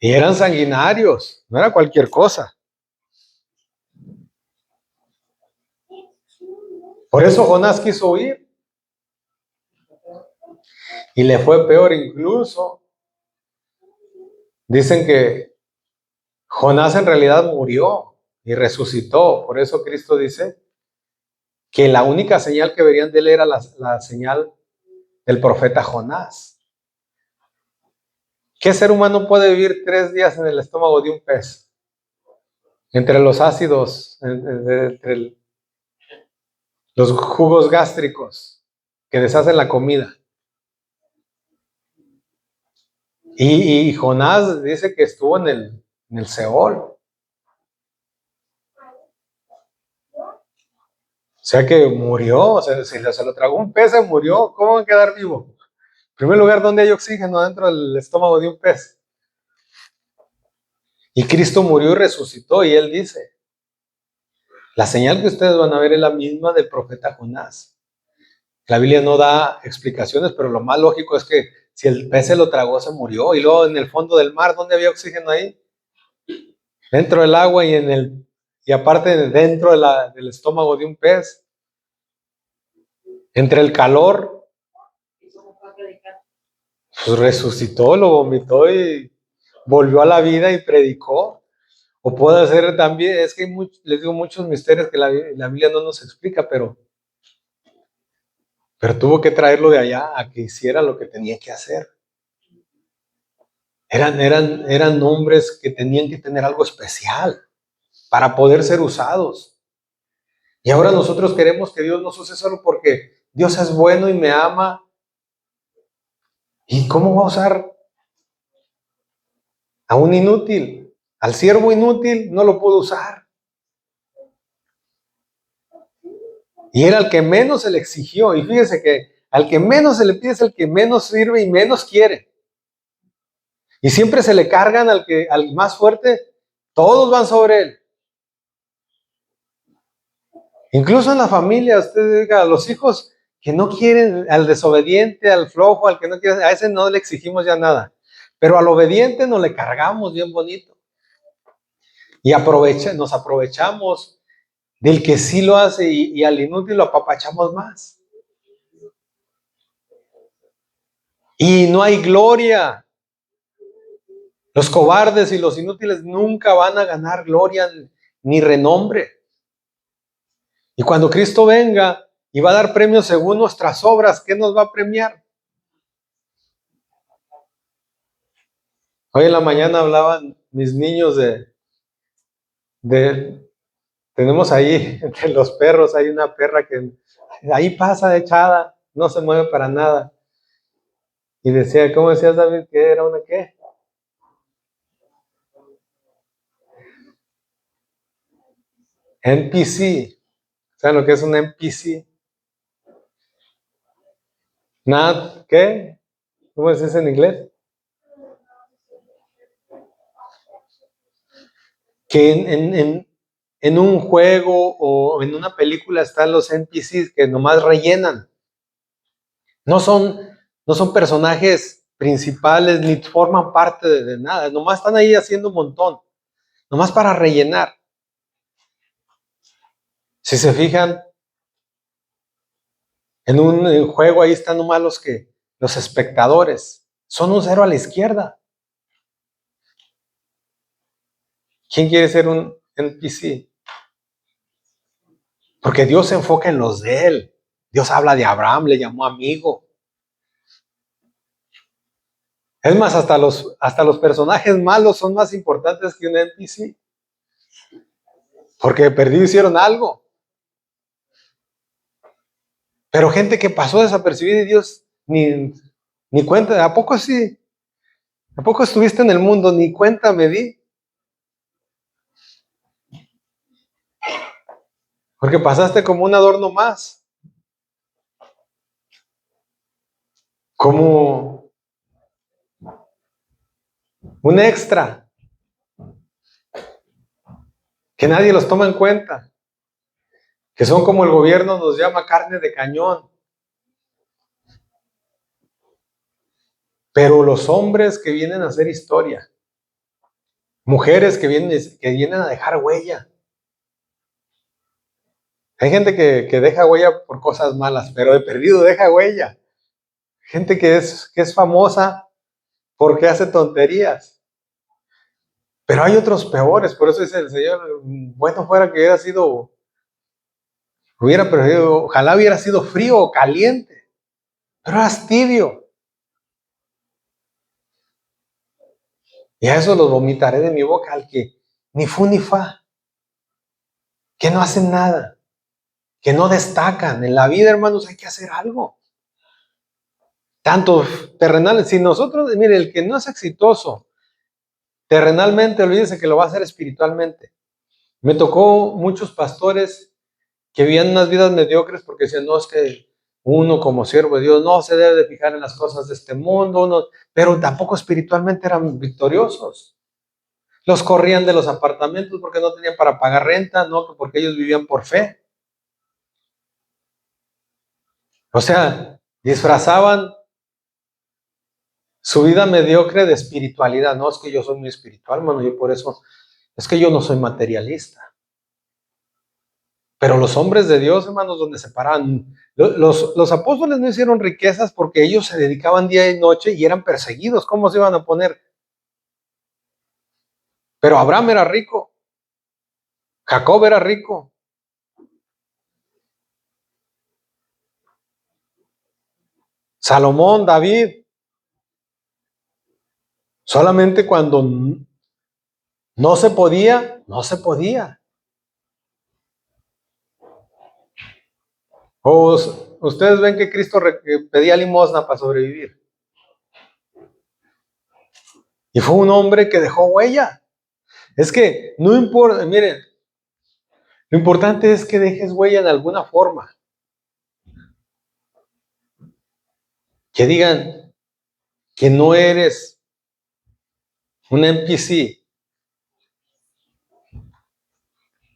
A: Y eran sanguinarios, no era cualquier cosa. Por eso Jonás quiso huir. Y le fue peor incluso. Dicen que Jonás en realidad murió y resucitó. Por eso Cristo dice que la única señal que verían de él era la señal del profeta Jonás. ¿Qué ser humano puede vivir 3 días en el estómago de un pez? Entre los ácidos, entre los jugos gástricos que deshacen la comida. Y Jonás dice que estuvo en el Seol. O sea que murió, o sea, si se lo tragó un pez, se murió. ¿Cómo va a quedar vivo? En primer lugar, ¿dónde hay oxígeno dentro del estómago de un pez? Y Cristo murió y resucitó, y él dice, la señal que ustedes van a ver es la misma del profeta Jonás. La Biblia no da explicaciones, pero lo más lógico es que si el pez se lo tragó, se murió. Y luego en el fondo del mar, ¿dónde había oxígeno ahí? Dentro del agua y aparte dentro del estómago de un pez. Entre el calor, pues resucitó, lo vomitó y volvió a la vida y predicó. O puede ser también, es que les digo muchos misterios que la Biblia no nos explica, pero tuvo que traerlo de allá a que hiciera lo que tenía que hacer. Eran hombres que tenían que tener algo especial para poder ser usados. Y ahora nosotros queremos que Dios nos use solo porque Dios es bueno y me ama. ¿Y cómo va a usar a un inútil? Al siervo inútil no lo puedo usar. Y era el que menos se le exigió. Y fíjese que al que menos se le pide es el que menos sirve y menos quiere. Y siempre se le cargan al más fuerte, todos van sobre él. Incluso en la familia, usted diga, a los hijos que no quieren, al desobediente, al flojo, al que no quiere, a ese no le exigimos ya nada. Pero al obediente nos le cargamos bien bonito. Y nos aprovechamos del que sí lo hace y al inútil lo apapachamos más. Y no hay gloria. Los cobardes y los inútiles nunca van a ganar gloria ni renombre. Y cuando Cristo venga y va a dar premios según nuestras obras, ¿qué nos va a premiar? Hoy en la mañana hablaban mis niños tenemos ahí, entre los perros, hay una perra que ahí pasa echada, no se mueve para nada. Y decía, ¿cómo decías, David? ¿Que era una qué? NPC. ¿Saben lo que es un NPC? Not, ¿qué? ¿Cómo se dice en inglés? Que en un juego o en una película están los NPCs que nomás rellenan. No son, no son personajes principales ni forman parte de nada. Nomás están ahí haciendo un montón. Nomás para rellenar. Si se fijan, en un juego ahí están nomás los espectadores. Son un cero a la izquierda. ¿Quién quiere ser un NPC? Porque Dios se enfoca en los de él. Dios habla de Abraham, le llamó amigo. Es más, hasta los personajes malos son más importantes que un NPC. Porque perdido hicieron algo. Pero gente que pasó desapercibida y Dios ni cuenta. ¿A poco sí? ¿A poco estuviste en el mundo? Ni cuenta me di. Porque pasaste como un adorno más. Como un extra. Que nadie los toma en cuenta. Que son como el gobierno nos llama carne de cañón. Pero los hombres que vienen a hacer historia. Mujeres que vienen a dejar huella. Hay gente que deja huella por cosas malas, pero de perdido deja huella. Gente que es famosa porque hace tonterías. Pero hay otros peores, por eso dice el Señor, bueno fuera que hubiera preferido, ojalá hubiera sido frío o caliente, pero eras tibio. Y a eso los vomitaré de mi boca, al que ni fu ni fa, que no hacen nada, que no destacan. En la vida, hermanos, hay que hacer algo. Tanto terrenales, si nosotros, mire, el que no es exitoso terrenalmente, olvídese que lo va a hacer espiritualmente. Me tocó muchos pastores que vivían unas vidas mediocres porque decían, no, es que uno como siervo de Dios no se debe de fijar en las cosas de este mundo, pero tampoco espiritualmente eran victoriosos. Los corrían de los apartamentos porque no tenían para pagar renta, no porque ellos vivían por fe. O sea, disfrazaban su vida mediocre de espiritualidad. No, es que yo soy muy espiritual, hermano, yo por eso, es que yo no soy materialista. Pero los hombres de Dios, hermanos, donde se paraban, los apóstoles no hicieron riquezas porque ellos se dedicaban día y noche y eran perseguidos. ¿Cómo se iban a poner? Pero Abraham era rico, Jacob era rico. Salomón, David. Solamente cuando no se podía, no se podía. O ustedes ven que Cristo pedía limosna para sobrevivir. Y fue un hombre que dejó huella. Es que no importa, miren, lo importante es que dejes huella de alguna forma. Que digan que no eres un NPC,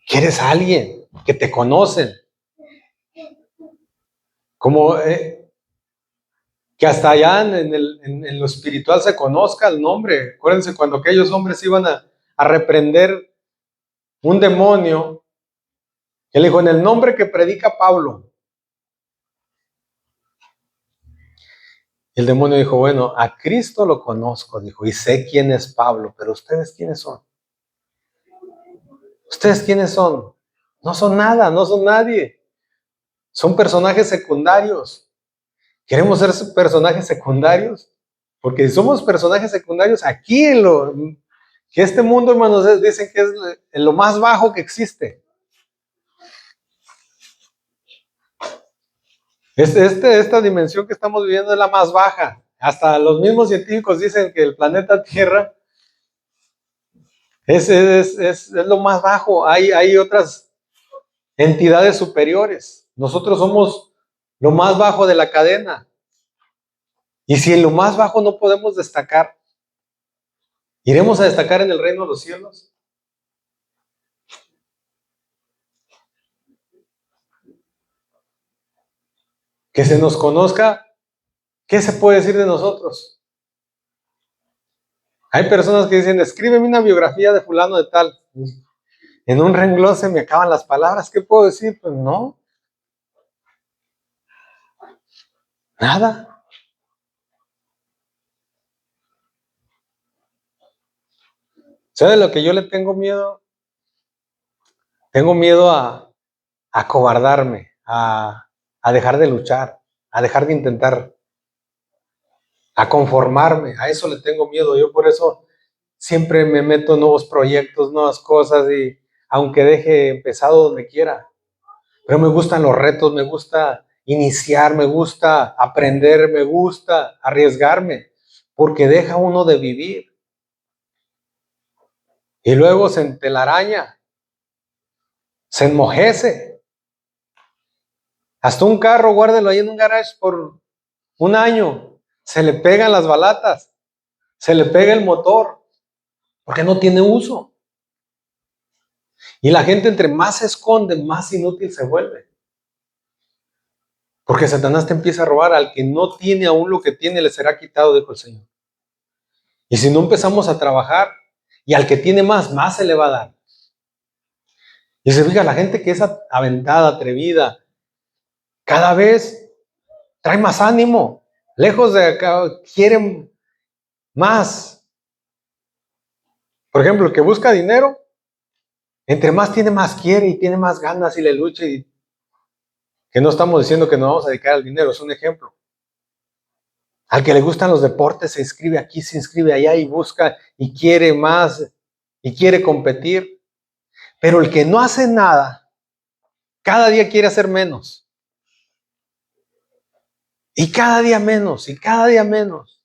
A: que eres alguien, que te conocen. Como que hasta allá en lo espiritual se conozca el nombre. Acuérdense cuando aquellos hombres iban a reprender un demonio, él dijo, en el nombre que predica Pablo. Y el demonio dijo, bueno, a Cristo lo conozco, dijo, y sé quién es Pablo, pero ¿ustedes quiénes son? ¿Ustedes quiénes son? No son nada, no son nadie. Son personajes secundarios. ¿Queremos ser personajes secundarios? Porque si somos personajes secundarios aquí que este mundo, hermanos, dicen que es lo más bajo que existe. Esta dimensión que estamos viviendo es la más baja. Hasta los mismos científicos dicen que el planeta Tierra es lo más bajo. Hay otras entidades superiores. Nosotros somos lo más bajo de la cadena. Y si en lo más bajo no podemos destacar, ¿iremos a destacar en el reino de los cielos? Que se nos conozca, ¿qué se puede decir de nosotros? Hay personas que dicen, escríbeme una biografía de fulano de tal. En un renglón se me acaban las palabras. ¿Qué puedo decir? Pues no. Nada. ¿Sabe lo que yo le tengo miedo? Tengo miedo a acobardarme, a dejar de luchar, a dejar de intentar, a conformarme. A eso le tengo miedo. Yo por eso siempre me meto en nuevos proyectos, nuevas cosas, y aunque deje empezado donde quiera. Pero me gustan los retos, me gusta iniciar, me gusta aprender, me gusta arriesgarme, porque deja uno de vivir. Y luego se entelaraña, se enmojece. Hasta un carro, guárdelo ahí en un garage por un año, se le pegan las balatas, se le pega el motor, porque no tiene uso. Y la gente entre más se esconde, más inútil se vuelve. Porque Satanás te empieza a robar. Al que no tiene aún lo que tiene, le será quitado, dijo el Señor. Y si no empezamos a trabajar, y al que tiene más, más se le va a dar. Y se fija, la gente que es aventada, atrevida, cada vez trae más ánimo. Lejos de acá, quieren más. Por ejemplo, el que busca dinero, entre más tiene, más quiere y tiene más ganas y le lucha. Y que no estamos diciendo que nos vamos a dedicar al dinero, es un ejemplo. Al que le gustan los deportes, se inscribe aquí, se inscribe allá y busca y quiere más y quiere competir. Pero el que no hace nada, cada día quiere hacer menos. Y cada día menos, y cada día menos.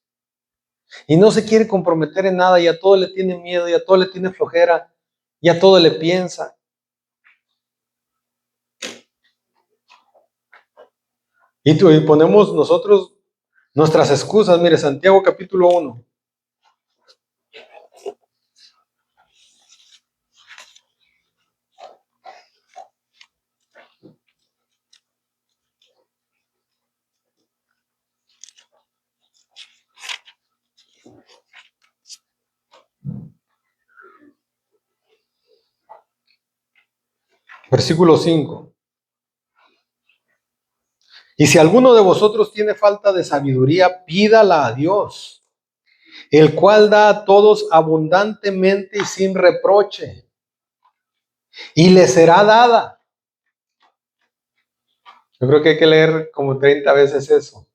A: Y no se quiere comprometer en nada, y a todo le tiene miedo, y a todo le tiene flojera, y a todo le piensa. Y ponemos nosotros nuestras excusas. Mire, Santiago capítulo 1. Versículo 5. Y si alguno de vosotros tiene falta de sabiduría, pídala a Dios, el cual da a todos abundantemente y sin reproche, y le será dada. Yo creo que hay que leer como 30 veces eso.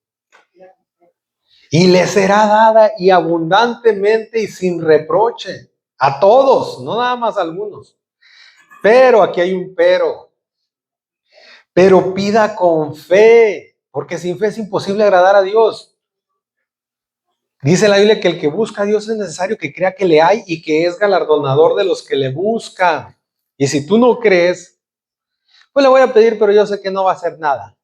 A: Y le será dada y abundantemente y sin reproche. A todos, no nada más a algunos. Pero aquí hay un pero. Pero pida con fe, porque sin fe es imposible agradar a Dios. Dice la Biblia que el que busca a Dios es necesario que crea que le hay y que es galardonador de los que le buscan. Y si tú no crees, pues le voy a pedir, pero yo sé que no va a hacer nada.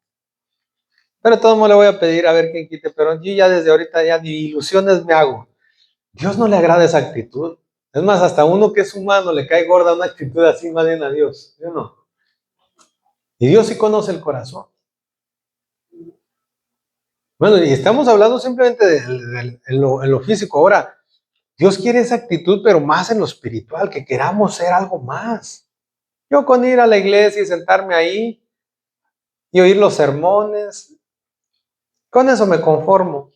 A: Pero de todos modos le voy a pedir a ver quién quite, pero yo ya desde ahorita ya ni ilusiones me hago. Dios no le agrada esa actitud. Es más, hasta uno que es humano le cae gorda una actitud así más bien a Dios. ¿Sí o no? Y Dios sí conoce el corazón. Bueno, y estamos hablando simplemente en lo físico. Ahora, Dios quiere esa actitud, pero más en lo espiritual, que queramos ser algo más. Yo con ir a la iglesia y sentarme ahí y oír los sermones, con eso me conformo.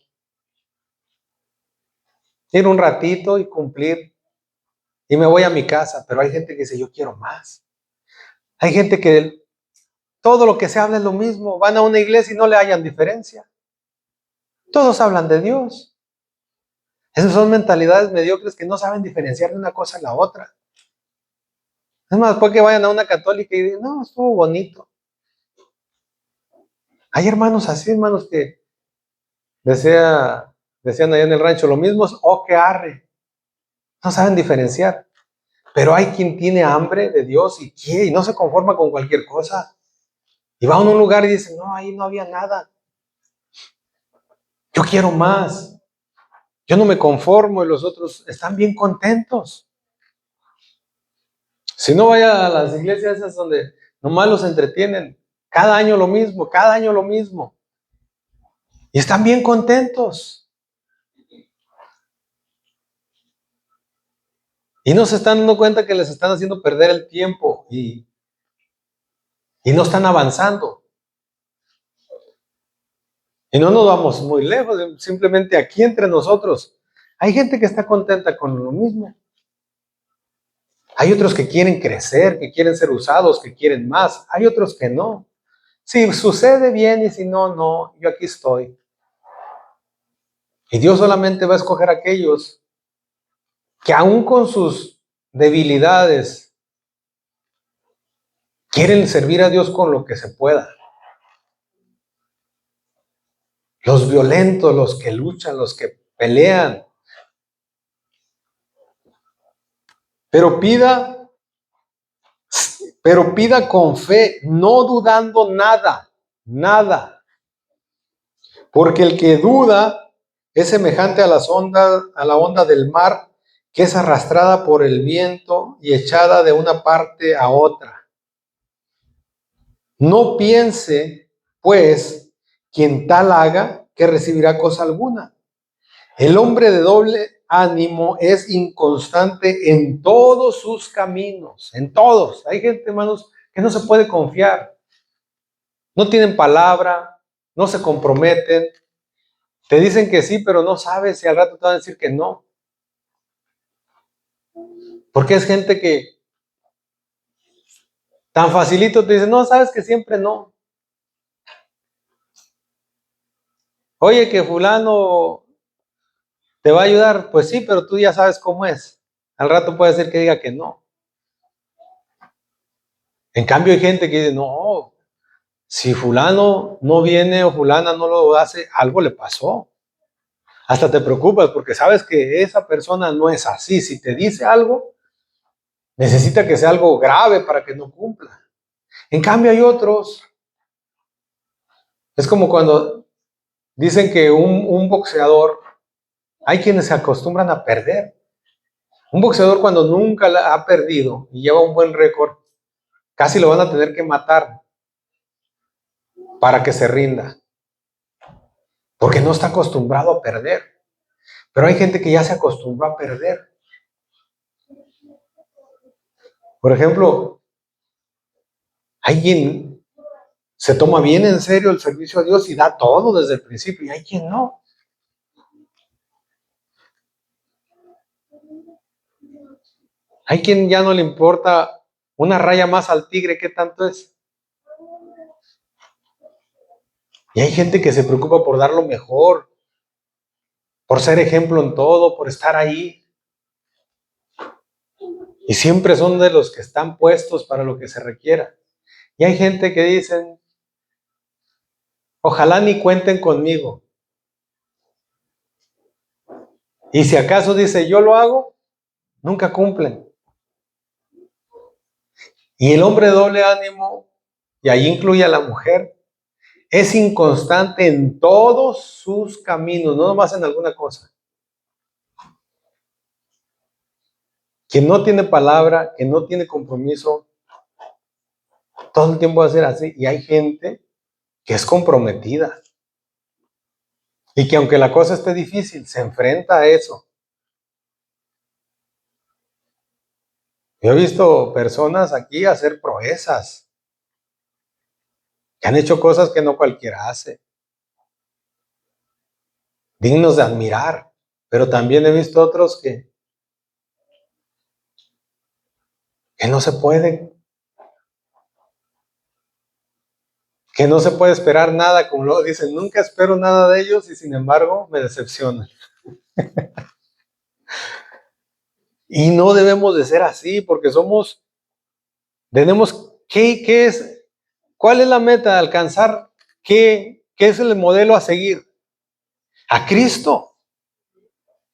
A: Ir un ratito y cumplir y me voy a mi casa, pero hay gente que dice, yo quiero más. Hay gente que todo lo que se habla es lo mismo, van a una iglesia y no le hallan diferencia. Todos hablan de Dios. Esas son mentalidades mediocres que no saben diferenciar de una cosa a la otra. Es más, después que vayan a una católica y digan, no, estuvo bonito. Hay hermanos así, hermanos, que decían allá en el rancho, lo mismo es o que arre. No saben diferenciar. Pero hay quien tiene hambre de Dios y quiere, y no se conforma con cualquier cosa. Y va a un lugar y dice, no, ahí no había nada. Yo quiero más. Yo no me conformo y los otros están bien contentos. Si no, vaya a las iglesias esas donde nomás los entretienen. Cada año lo mismo, cada año lo mismo. Y están bien contentos. Y no se están dando cuenta que les están haciendo perder el tiempo y no están avanzando. Y no nos vamos muy lejos, simplemente aquí entre nosotros. Hay gente que está contenta con lo mismo. Hay otros que quieren crecer, que quieren ser usados, que quieren más. Hay otros que no. Si sucede bien y si no, no, yo aquí estoy. Y Dios solamente va a escoger a aquellos que aún con sus debilidades quieren servir a Dios con lo que se pueda. Los violentos, los que luchan, los que pelean. Pero pida con fe, no dudando nada, nada. Porque el que duda es semejante a la onda del mar, que es arrastrada por el viento y echada de una parte a otra. No piense, pues, quien tal haga, que recibirá cosa alguna. El hombre de doble ánimo es inconstante en todos sus caminos, en todos. Hay gente, hermanos, que no se puede confiar. No tienen palabra, no se comprometen. Te dicen que sí, pero no sabes si al rato te van a decir que no. Porque es gente que tan facilito te dice, no, sabes que siempre no. Oye, que fulano te va a ayudar, pues sí, pero tú ya sabes cómo es. Al rato puede ser que diga que no. En cambio hay gente que dice, no, si fulano no viene o fulana no lo hace, algo le pasó. Hasta te preocupas porque sabes que esa persona no es así. Si te dice algo, necesita que sea algo grave para que no cumpla. En cambio hay otros, es como cuando dicen que un boxeador, hay quienes se acostumbran a perder. Un boxeador cuando nunca ha perdido y lleva un buen récord, casi lo van a tener que matar para que se rinda, porque no está acostumbrado a perder. Pero hay gente que ya se acostumbró a perder. Por ejemplo, hay quien se toma bien en serio el servicio a Dios y da todo desde el principio, y hay quien no. Hay quien ya no le importa una raya más al tigre, ¿qué tanto es? Y hay gente que se preocupa por dar lo mejor, por ser ejemplo en todo, por estar ahí. Y siempre son de los que están puestos para lo que se requiera. Y hay gente que dicen, ojalá ni cuenten conmigo. Y si acaso dice, yo lo hago, nunca cumplen. Y el hombre de doble ánimo, y ahí incluye a la mujer, es inconstante en todos sus caminos, no nomás en alguna cosa. Quien no tiene palabra, que no tiene compromiso, todo el tiempo va a ser así. Y hay gente que es comprometida. Y que aunque la cosa esté difícil, se enfrenta a eso. Yo he visto personas aquí hacer proezas, que han hecho cosas que no cualquiera hace, dignos de admirar. Pero también he visto otros que no se pueden, que no se puede esperar nada, como luego dicen, nunca espero nada de ellos y sin embargo me decepcionan. Y no debemos de ser así, porque ¿qué es? ¿Cuál es la meta? Alcanzar, ¿qué es el modelo a seguir? A Cristo.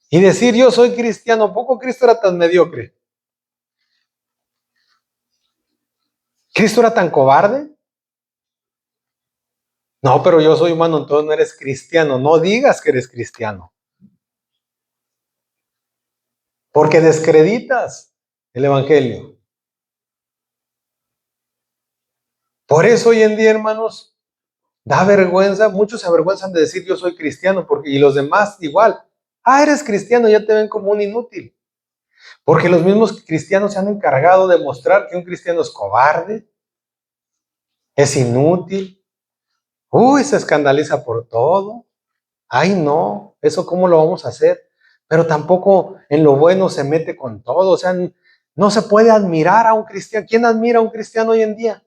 A: Y decir, yo soy cristiano. ¿Poco Cristo era tan mediocre? ¿Cristo era tan cobarde? No, pero yo soy humano, entonces no eres cristiano. No digas que eres cristiano, porque descreditas el evangelio. Por eso hoy en día, hermanos, da vergüenza. Muchos se avergüenzan de decir yo soy cristiano, y los demás igual. Ah, eres cristiano, ya te ven como un inútil. Porque los mismos cristianos se han encargado de mostrar que un cristiano es cobarde, es inútil. Uy, se escandaliza por todo. Ay, no, eso cómo lo vamos a hacer. Pero tampoco en lo bueno se mete con todo. O sea, no se puede admirar a un cristiano. ¿Quién admira a un cristiano hoy en día?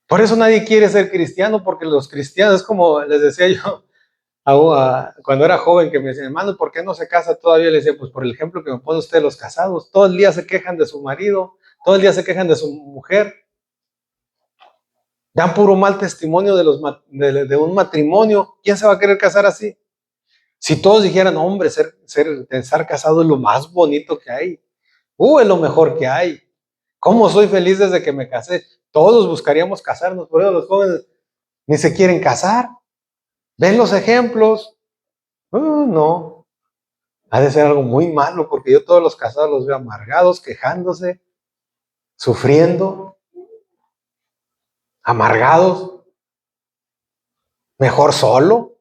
A: Por eso nadie quiere ser cristiano, porque los cristianos, es como les decía yo cuando era joven, que me decían, hermano, ¿por qué no se casa todavía? Le decía, pues por el ejemplo que me pone usted los casados. Todo el día se quejan de su marido, todo el día se quejan de su mujer. Dan puro mal testimonio de un matrimonio. ¿Quién se va a querer casar así? Si todos dijeran, hombre, estar casado es lo más bonito que hay. Es lo mejor que hay. ¿Cómo soy feliz desde que me casé? Todos buscaríamos casarnos, por eso los jóvenes ni se quieren casar. ¿Ven los ejemplos? No. Ha de ser algo muy malo, porque yo todos los casados los veo amargados, quejándose, sufriendo, amargados. Mejor solo.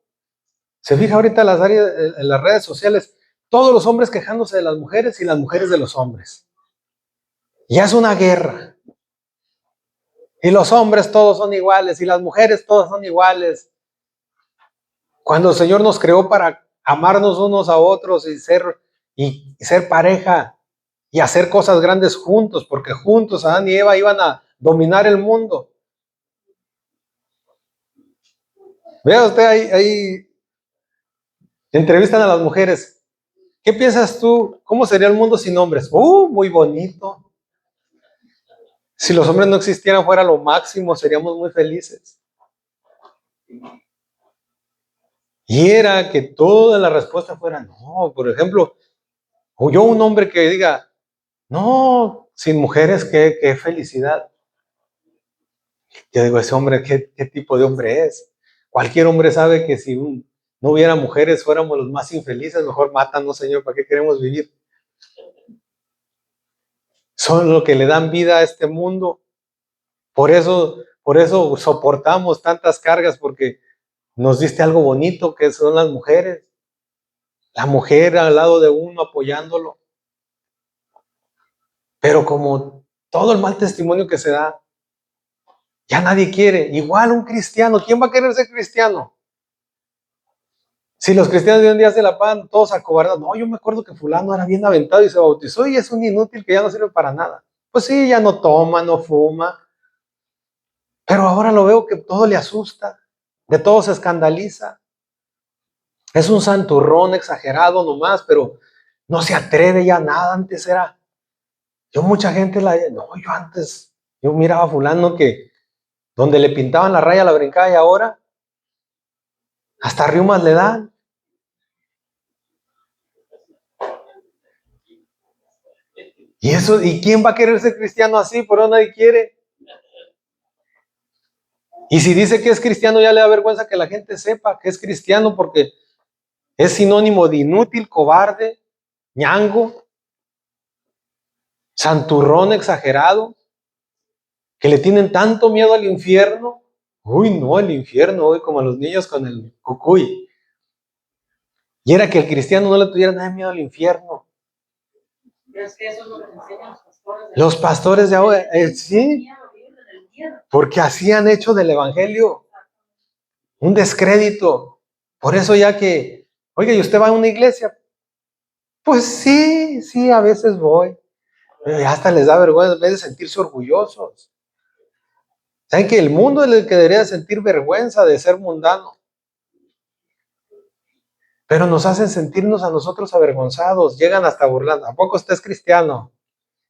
A: Se fija ahorita en las redes sociales, todos los hombres quejándose de las mujeres y las mujeres de los hombres. Ya es una guerra. Y los hombres todos son iguales, y las mujeres todas son iguales. Cuando el Señor nos creó para amarnos unos a otros y ser pareja y hacer cosas grandes juntos, porque juntos Adán y Eva iban a dominar el mundo. Vea usted ahí entrevistan a las mujeres. ¿Qué piensas tú? ¿Cómo sería el mundo sin hombres? Muy bonito. Si los hombres no existieran, fuera lo máximo, seríamos muy felices. Y era que toda la respuesta fuera no. Por ejemplo, yo un hombre que diga, no, sin mujeres, qué felicidad. Yo digo, ese hombre, ¿qué tipo de hombre es? Cualquier hombre sabe que si no hubiera mujeres, fuéramos los más infelices. Mejor mátanos, Señor, ¿para qué queremos vivir? Son lo que le dan vida a este mundo. Por eso soportamos tantas cargas, porque nos diste algo bonito, que son las mujeres. La mujer al lado de uno apoyándolo. Pero como todo el mal testimonio que se da, ya nadie quiere. Igual un cristiano, ¿quién va a querer ser cristiano? Si los cristianos de hoy en día se la pagan todos acobardados. No, yo me acuerdo que fulano era bien aventado y se bautizó y es un inútil que ya no sirve para nada. Pues sí, ya no toma, no fuma. Pero ahora lo veo que todo le asusta, de todo se escandaliza. Es un santurrón exagerado nomás, pero no se atreve ya a nada. Antes era, mucha gente yo miraba a fulano que donde le pintaban la raya la brincaba, y ahora hasta riumas le dan. ¿Y quién va a querer ser cristiano así? Por eso nadie quiere. Y si dice que es cristiano, ya le da vergüenza que la gente sepa que es cristiano, porque es sinónimo de inútil, cobarde, ñango, santurrón exagerado, que le tienen tanto miedo al infierno. Uy, no, el infierno, hoy como a los niños con el cucuy. Y era que el cristiano no le tuviera nada de miedo al infierno.
B: Pero es que eso es lo que te enseñan los pastores.
A: Los pastores de ahora, sí, porque así han hecho del evangelio un descrédito. Por eso ya que, oiga, ¿y usted va a una iglesia? Pues sí, a veces voy. Pero ya hasta les da vergüenza en vez de sentirse orgullosos. ¿Saben que el mundo es el que debería sentir vergüenza de ser mundano? pero nos hacen sentirnos a nosotros avergonzados, llegan hasta burlando. ¿A poco usted es cristiano?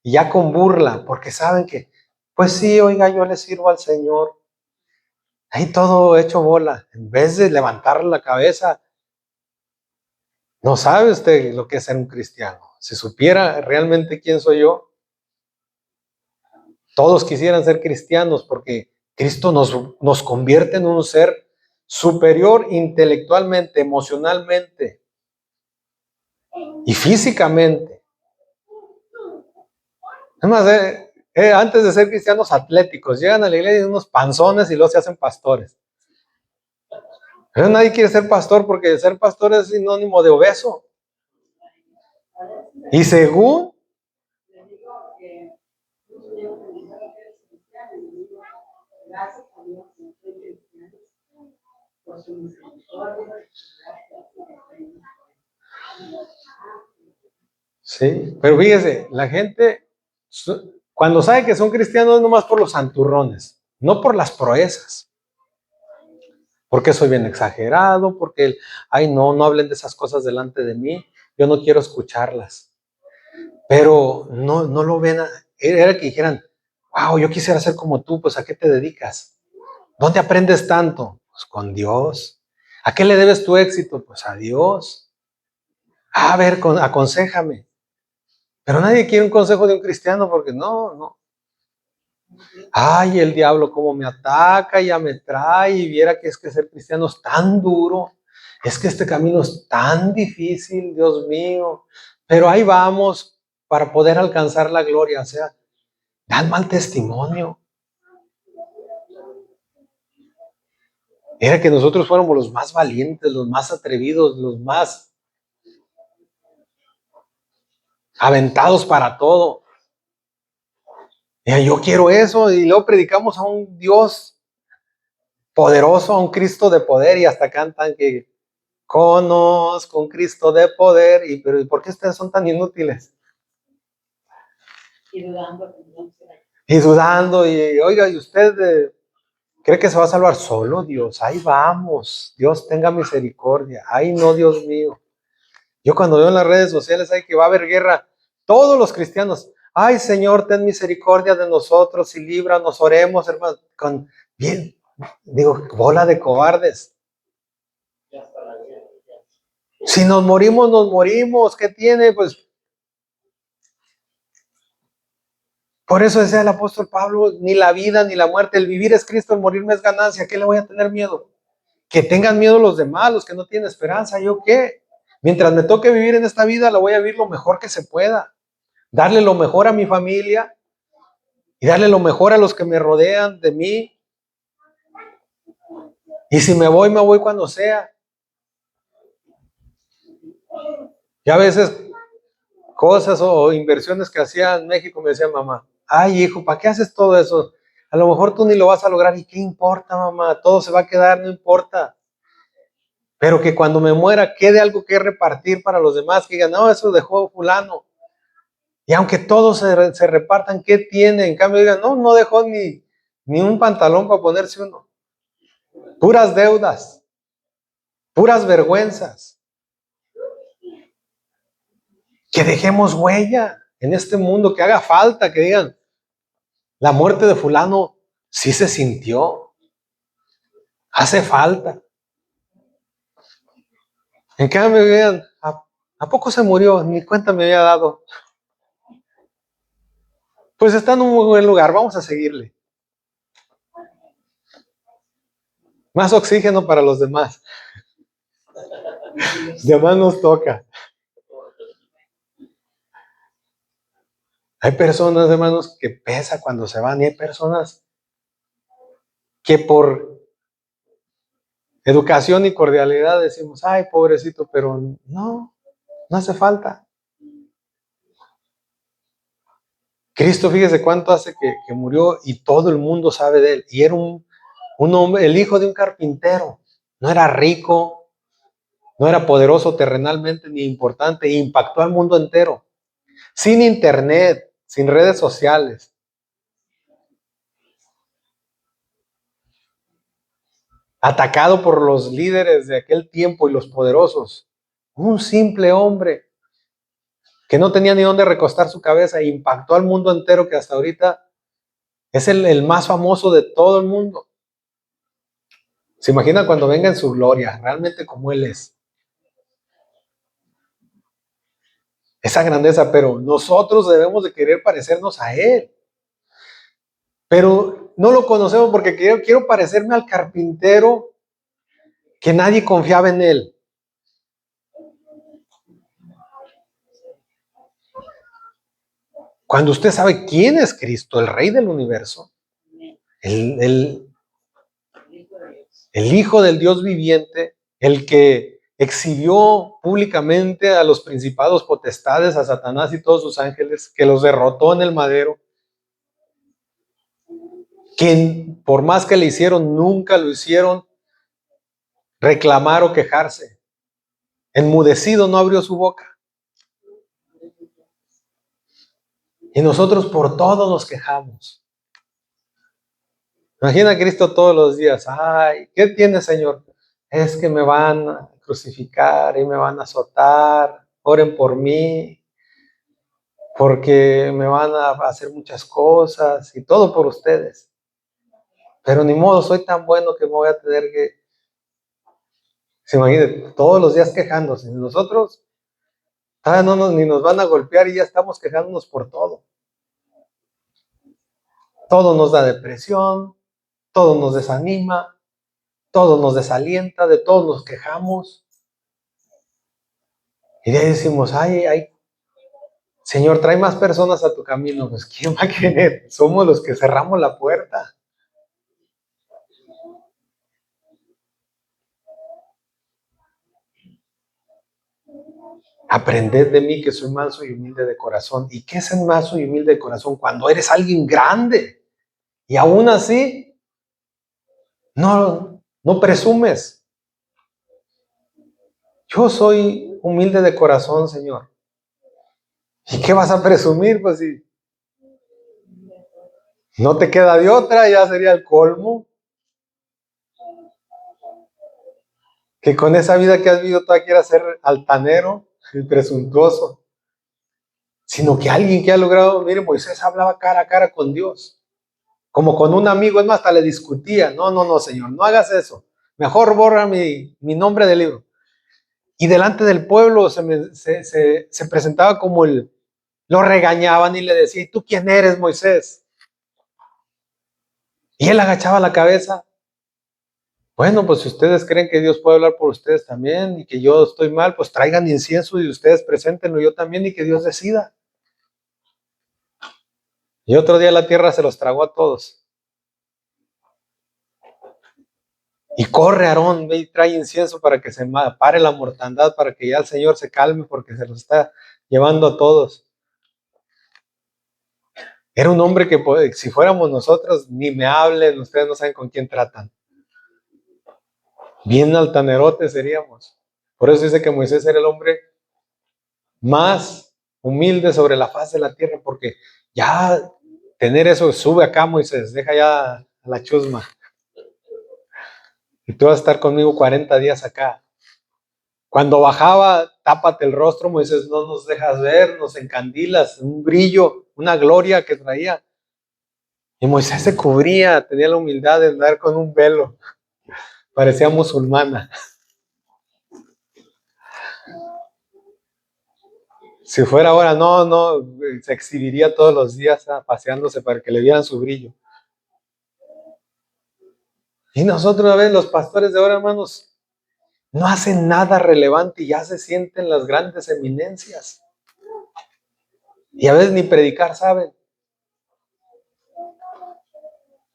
A: Y ya con burla, porque saben que, pues sí, oiga, yo le sirvo al Señor. Ahí todo hecho bola. En vez de levantar la cabeza, no sabe usted lo que es ser un cristiano. Si supiera realmente quién soy yo, todos quisieran ser cristianos porque Cristo nos convierte en un ser superior intelectualmente, emocionalmente y físicamente. Además, antes de ser cristianos atléticos, llegan a la iglesia de unos panzones y luego se hacen pastores. Pero nadie quiere ser pastor porque ser pastor es sinónimo de obeso. Y según, sí, pero fíjese, la gente, cuando sabe que son cristianos, es nomás por los santurrones, no por las proezas. Porque soy bien exagerado, porque, ay, no, no hablen de esas cosas delante de mí, yo no quiero escucharlas. Pero no lo ven, era que dijeran, wow, yo quisiera ser como tú, pues ¿a qué te dedicas? ¿Dónde aprendes tanto? Pues con Dios. ¿A qué le debes tu éxito? Pues a Dios. A ver, aconséjame. Pero nadie quiere un consejo de un cristiano porque no. Ay, el diablo cómo me ataca, ya me trae y viera que es que ser cristiano es tan duro. Es que este camino es tan difícil, Dios mío. Pero ahí vamos para poder alcanzar la gloria. O sea, dan mal testimonio. Era que nosotros fuéramos los más valientes, los más atrevidos, los más aventados para todo. Yo quiero eso y luego predicamos a un Dios poderoso, a un Cristo de poder y hasta cantan que conozco un Cristo de poder. Pero ¿por qué ustedes son tan inútiles?
B: Y dudando.
A: Y dudando y oiga, ¿y usted cree que se va a salvar solo? Dios, ahí vamos, Dios tenga misericordia. Ay no, Dios mío. Yo cuando veo en las redes sociales hay que va a haber guerra, todos los cristianos, ay Señor, ten misericordia de nosotros y líbranos, oremos, hermano, con bien, digo, bola de cobardes. Si nos morimos, ¿qué tiene? Pues por eso decía el apóstol Pablo, ni la vida ni la muerte, el vivir es Cristo, el morirme es ganancia, ¿qué le voy a tener miedo? Que tengan miedo los demás, los que no tienen esperanza, ¿yo qué? Mientras me toque vivir en esta vida, la voy a vivir lo mejor que se pueda, darle lo mejor a mi familia, y darle lo mejor a los que me rodean de mí. Y si me voy cuando sea. Y a veces cosas o inversiones que hacía en México me decía mamá, ay hijo, ¿para qué haces todo eso? A lo mejor tú ni lo vas a lograr. ¿Y qué importa, mamá? Todo se va a quedar, no importa. Pero que cuando me muera quede algo que repartir para los demás, que digan, no, eso dejó fulano. Y aunque todos se repartan, ¿qué tiene? En cambio digan, no dejó ni un pantalón para ponerse uno. Puras deudas, puras vergüenzas. Que dejemos huella en este mundo, que haga falta, que digan, la muerte de fulano sí se sintió, hace falta. En cambio, digan, ¿a poco se murió? Ni cuenta me había dado. Pues está en un muy buen lugar, vamos a seguirle. Más oxígeno para los demás. Demás nos toca. Hay personas, hermanos, que pesa cuando se van y hay personas que por educación y cordialidad decimos, ay, pobrecito, pero no hace falta. Cristo, fíjese cuánto hace que murió y todo el mundo sabe de él. Y era un hombre, el hijo de un carpintero. No era rico, no era poderoso terrenalmente ni importante. Impactó al mundo entero. Sin internet, sin redes sociales. Atacado por los líderes de aquel tiempo y los poderosos. Un simple hombre que no tenía ni dónde recostar su cabeza e impactó al mundo entero, que hasta ahorita es el más famoso de todo el mundo. ¿Se imagina cuando venga en su gloria, realmente como Él es? Esa grandeza, pero nosotros debemos de querer parecernos a Él. Pero no lo conocemos porque quiero parecerme al carpintero que nadie confiaba en Él. Cuando usted sabe quién es Cristo, el Rey del universo, el Hijo del Dios viviente, el que exhibió públicamente a los principados potestades, a Satanás y todos sus ángeles, que los derrotó en el madero, que por más que le hicieron, nunca lo hicieron reclamar o quejarse. Enmudecido no abrió su boca. Y nosotros por todo nos quejamos. Imagina a Cristo todos los días. Ay, ¿qué tiene, Señor? Es que me van a crucificar y me van a azotar. Oren por mí, porque me van a hacer muchas cosas y todo por ustedes. Pero ni modo, soy tan bueno que me voy a tener que... Se imaginen, todos los días quejándose. Nosotros ni nos van a golpear y ya estamos quejándonos por todo. Todo nos da depresión, todo nos desanima, todo nos desalienta, de todo nos quejamos. Y de ahí decimos, ay, Señor, trae más personas a tu camino. Pues, ¿quién va a querer? Somos los que cerramos la puerta. Aprended de mí que soy manso y humilde de corazón. ¿Y qué es el manso y humilde de corazón? Cuando eres alguien grande y aún así no presumes. Yo soy humilde de corazón, Señor. ¿Y qué vas a presumir? Pues si no te queda de otra, ya sería el colmo. Que con esa vida que has vivido tú quieras ser altanero y presuntuoso. Sino que alguien que ha logrado, mire, Moisés hablaba cara a cara con Dios. Como con un amigo, es más, hasta le discutía. No, Señor, no hagas eso. Mejor borra mi nombre del libro. Y delante del pueblo se presentaba como lo regañaban y le decía, ¿y tú quién eres, Moisés? Y él agachaba la cabeza. Bueno, pues si ustedes creen que Dios puede hablar por ustedes también y que yo estoy mal, pues traigan incienso y ustedes preséntenlo yo también y que Dios decida. Y otro día la tierra se los tragó a todos. Y corre Aarón, ve y trae incienso para que se pare la mortandad, para que ya el Señor se calme porque se los está llevando a todos. Era un hombre que si fuéramos nosotros, ni me hablen, ustedes no saben con quién tratan. Bien altanerotes seríamos. Por eso dice que Moisés era el hombre más humilde sobre la faz de la tierra, porque ya tener eso, sube acá Moisés, deja ya a la chusma. Y tú vas a estar conmigo 40 días acá. Cuando bajaba, tápate el rostro, Moisés, no nos dejas ver, nos encandilas, un brillo, una gloria que traía. Y Moisés se cubría, tenía la humildad de andar con un velo, parecía musulmana. Si fuera ahora, no, se exhibiría todos los días paseándose para que le vieran su brillo. Y nosotros, a veces, los pastores de ahora, hermanos, no hacen nada relevante y ya se sienten las grandes eminencias. Y a veces ni predicar saben.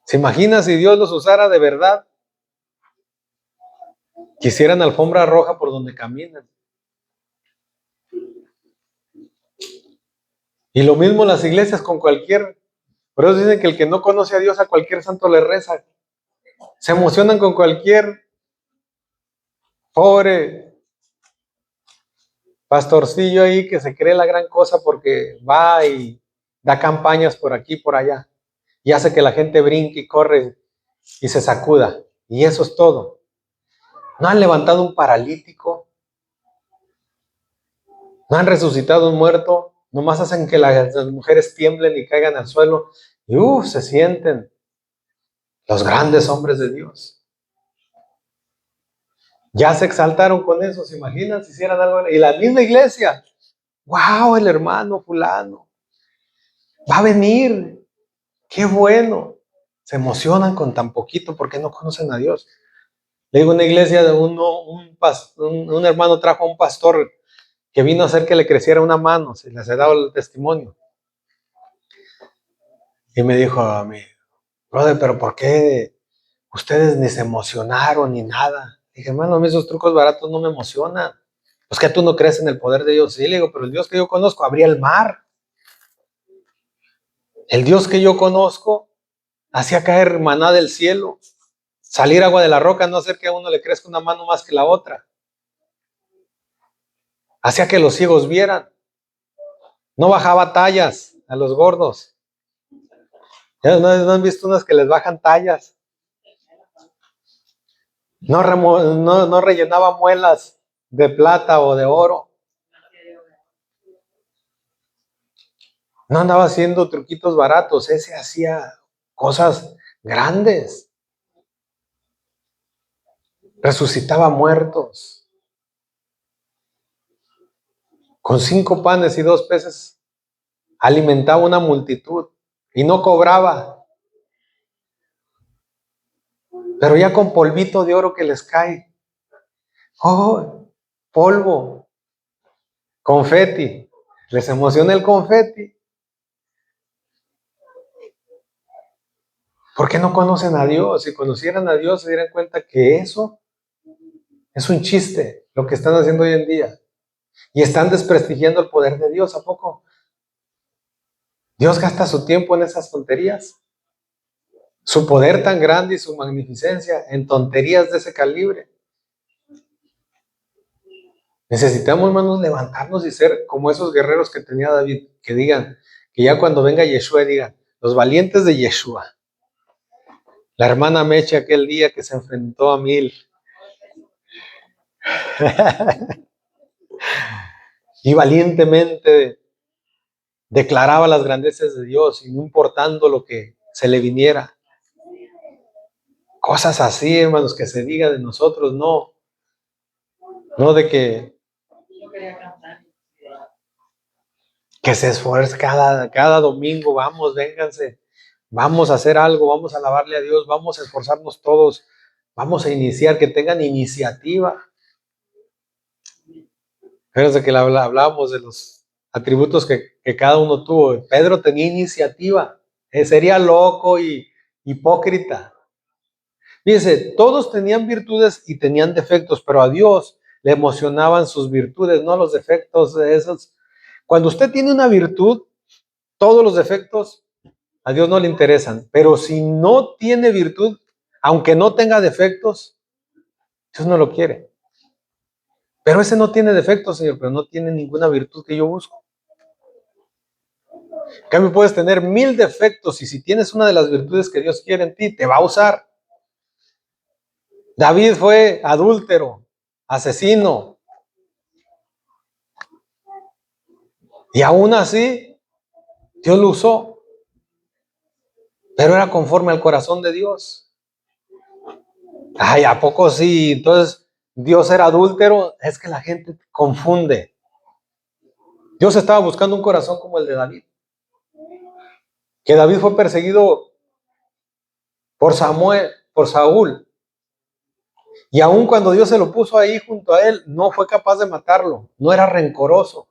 A: ¿Se imagina si Dios los usara de verdad? Quisieran alfombra roja por donde caminan. Y lo mismo las iglesias con cualquier. Por eso dicen que el que no conoce a Dios, a cualquier santo le reza. Se emocionan con cualquier pobre pastorcillo ahí que se cree la gran cosa porque va y da campañas por aquí y por allá. Y hace que la gente brinque y corre y se sacuda. Y eso es todo. ¿No han levantado un paralítico? No han resucitado un muerto, nomás hacen que las mujeres tiemblen y caigan al suelo y se sienten los grandes hombres de Dios. Ya se exaltaron con eso, ¿se imaginan si hicieran algo? Y la misma iglesia, wow, el hermano fulano, va a venir, qué bueno. Se emocionan con tan poquito porque no conocen a Dios. Le digo, una iglesia de un hermano trajo a un pastor que vino a hacer que le creciera una mano, se les he dado el testimonio. Y me dijo a mí, brother, pero ¿por qué ustedes ni se emocionaron ni nada? Dije, hermano, a mí esos trucos baratos no me emocionan. Pues que tú no crees en el poder de Dios. Sí, le digo, pero el Dios que yo conozco abría el mar. El Dios que yo conozco hacía caer maná del cielo, salir agua de la roca, no hacer que a uno le crezca una mano más que la otra. Hacía que los ciegos vieran. No bajaba tallas a los gordos. ¿Ya no han visto unas que les bajan tallas? No rellenaba muelas de plata o de oro. No andaba haciendo truquitos baratos. Ese hacía cosas grandes. Resucitaba muertos. Con 5 panes y 2 peces alimentaba una multitud y no cobraba. Pero ya con polvito de oro que les cae. Oh, polvo. Confeti. Les emociona el confeti. ¿Por qué no conocen a Dios? Si conocieran a Dios, se dieran cuenta que eso es un chiste, lo que están haciendo hoy en día. Y están desprestigiando el poder de Dios, ¿a poco? Dios gasta su tiempo en esas tonterías. Su poder tan grande y su magnificencia en tonterías de ese calibre. Necesitamos, hermanos, levantarnos y ser como esos guerreros que tenía David, que digan, que ya cuando venga Yeshua digan, los valientes de Yeshua. La hermana Meche aquel día que se enfrentó a 1000. Y valientemente declaraba las grandezas de Dios y no importando lo que se le viniera. Cosas así, hermanos, que se diga de nosotros, no de que se esfuerce cada domingo, vamos, vénganse, vamos a hacer algo, vamos a alabarle a Dios, vamos a esforzarnos todos, vamos a iniciar, que tengan iniciativa. Fíjense que hablábamos de los atributos que cada uno tuvo. Pedro tenía iniciativa, sería loco y hipócrita. Fíjense, todos tenían virtudes y tenían defectos, pero a Dios le emocionaban sus virtudes, no los defectos de esos. Cuando usted tiene una virtud, todos los defectos a Dios no le interesan, pero si no tiene virtud, aunque no tenga defectos, Dios no lo quiere. Pero ese no tiene defectos, Señor, pero no tiene ninguna virtud que yo busco. En cambio, puedes tener 1000 defectos y si tienes una de las virtudes que Dios quiere en ti, te va a usar. David fue adúltero, asesino. Y aún así, Dios lo usó. Pero era conforme al corazón de Dios. Ay, ¿a poco sí? Entonces, Dios era adúltero. Es que la gente confunde. Dios estaba buscando un corazón como el de David. Que David fue perseguido por Saúl. Y aun cuando Dios se lo puso ahí junto a él, no fue capaz de matarlo. No era rencoroso.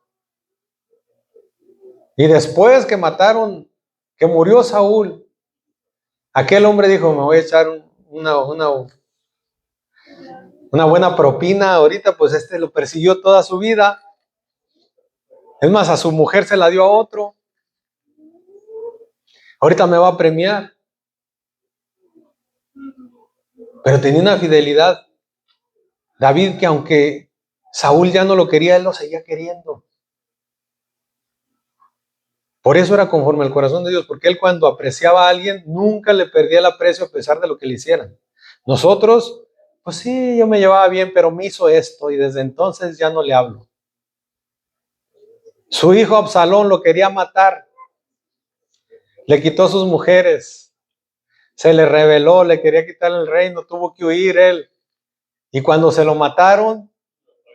A: Y después que murió Saúl, aquel hombre dijo, me voy a echar una buena propina ahorita, pues lo persiguió toda su vida. Es más, a su mujer se la dio a otro. Ahorita me va a premiar. Pero tenía una fidelidad. David, que aunque Saúl ya no lo quería, él lo seguía queriendo. Por eso era conforme al corazón de Dios, porque él cuando apreciaba a alguien, nunca le perdía el aprecio a pesar de lo que le hicieran. Nosotros, pues sí, yo me llevaba bien, pero me hizo esto y desde entonces ya no le hablo. Su hijo Absalón lo quería matar. Le quitó sus mujeres. Se le rebeló, le quería quitar el reino, tuvo que huir él. Y cuando se lo mataron,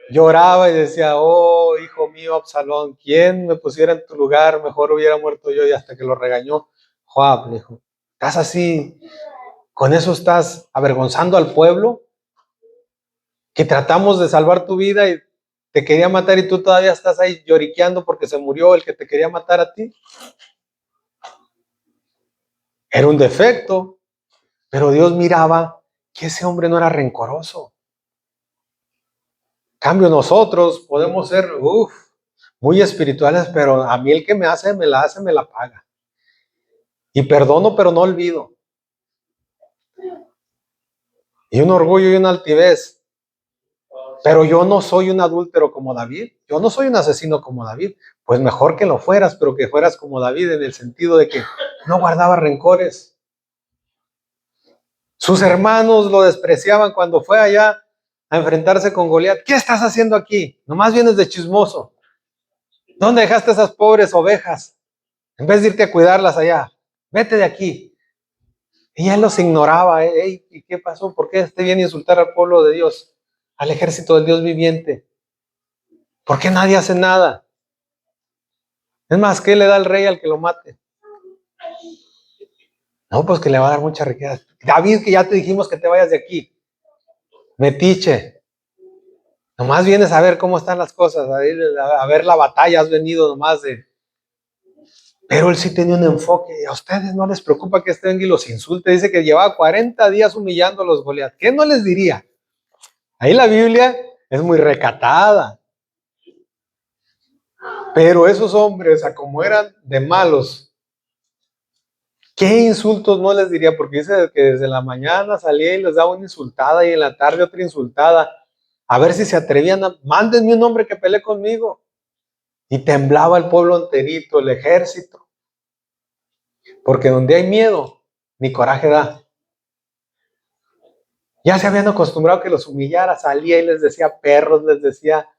A: lloraba y decía, oh, hijo mío Absalón, ¿quién me pusiera en tu lugar? Mejor hubiera muerto yo. Y hasta que lo regañó Joab, le dijo, ¿estás así? ¿Con eso estás avergonzando al pueblo? Que tratamos de salvar tu vida y te quería matar y tú todavía estás ahí lloriqueando porque se murió el que te quería matar a ti. Era un defecto, pero Dios miraba que ese hombre no era rencoroso. En cambio, nosotros podemos ser muy espirituales, pero a mí el que me hace, me la paga. Y perdono, pero no olvido. Y un orgullo y una altivez. Pero yo no soy un adúltero como David. Yo no soy un asesino como David. Pues mejor que lo fueras, pero que fueras como David en el sentido de que no guardaba rencores. Sus hermanos lo despreciaban cuando fue allá a enfrentarse con Goliat. ¿Qué estás haciendo aquí? Nomás vienes de chismoso. ¿Dónde dejaste esas pobres ovejas? En vez de irte a cuidarlas allá, vete de aquí. Y él los ignoraba. Hey, ¿y qué pasó? ¿Por qué te viene a insultar al pueblo de Dios? Al ejército del Dios viviente. ¿Por qué nadie hace nada? Es más, ¿qué le da el rey al que lo mate? No, pues que le va a dar mucha riqueza. David, que ya te dijimos que te vayas de aquí. Metiche. Nomás vienes a ver cómo están las cosas, a ver la batalla, has venido nomás de... Pero él sí tenía un enfoque. A ustedes no les preocupa que este venga y los insulte. Dice que llevaba 40 días humillando a los Goliat. ¿Qué no les diría? Ahí la Biblia es muy recatada. Pero esos hombres, a como eran de malos, ¿qué insultos no les diría? Porque dice que desde la mañana salía y les daba una insultada y en la tarde otra insultada. A ver si se atrevían a... Mándenme un hombre que pelee conmigo. Y temblaba el pueblo enterito, el ejército. Porque donde hay miedo, ni coraje da. Ya se habían acostumbrado que los humillara, salía y les decía perros, les decía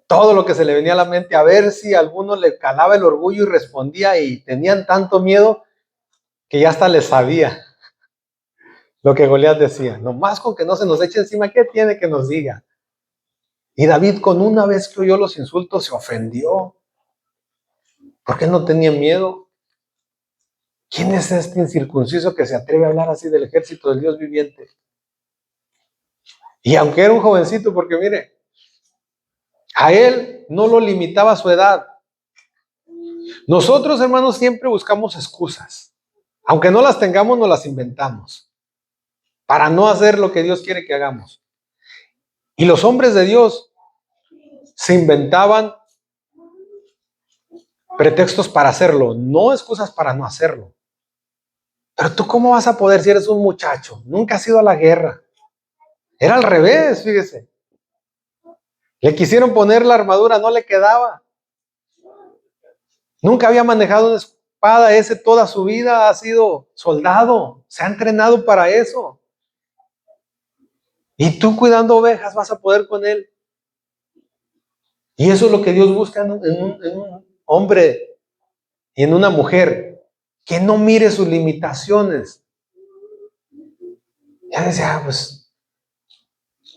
A: todo lo que se le venía a la mente, a ver si a alguno le calaba el orgullo y respondía, y tenían tanto miedo que ya hasta les sabía lo que Goliat decía. Nomás con que no se nos eche encima, ¿qué tiene que nos diga? Y David, con una vez que oyó los insultos, se ofendió, porque él no tenía miedo. ¿Quién es este incircunciso que se atreve a hablar así del ejército del Dios viviente? Y aunque era un jovencito, porque mire, a él no lo limitaba su edad. Nosotros, hermanos, siempre buscamos excusas. Aunque no las tengamos, nos las inventamos para no hacer lo que Dios quiere que hagamos. Y los hombres de Dios se inventaban pretextos para hacerlo, no excusas para no hacerlo. Pero tú, ¿cómo vas a poder si eres un muchacho? Nunca has ido a la guerra. Era al revés, fíjese. Le quisieron poner la armadura, no le quedaba. Nunca había manejado una espada, ese toda su vida ha sido soldado, se ha entrenado para eso. Y tú cuidando ovejas vas a poder con él. Y eso es lo que Dios busca en un hombre y en una mujer, que no mire sus limitaciones. Ya decía, pues,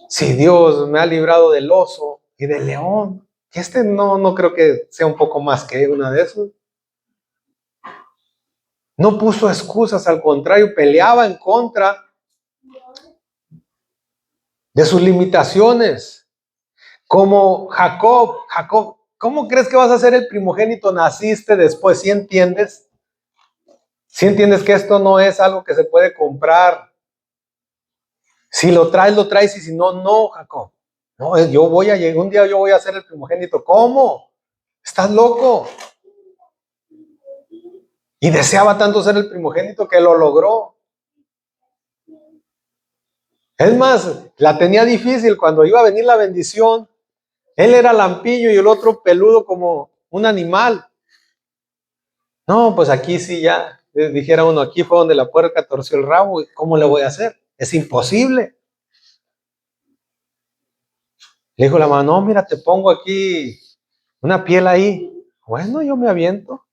A: si Dios me ha librado del oso y del león, que no creo que sea un poco más que una de esos. No puso excusas, al contrario, peleaba en contra de sus limitaciones. Como Jacob, ¿cómo crees que vas a ser el primogénito? Naciste después, ¿sí entiendes? ¿Sí entiendes que esto no es algo que se puede comprar? Si lo traes, y si no, no, Jacob. No, un día yo voy a ser el primogénito. ¿Cómo? ¿Estás loco? Y deseaba tanto ser el primogénito que lo logró. Es más, la tenía difícil cuando iba a venir la bendición. Él era lampillo y el otro peludo como un animal. No, pues aquí sí ya, dijera uno, aquí fue donde la puerca torció el rabo. ¿Cómo le voy a hacer? Es imposible. Le dijo la mamá, no, mira, te pongo aquí una piel ahí. Bueno, yo me aviento.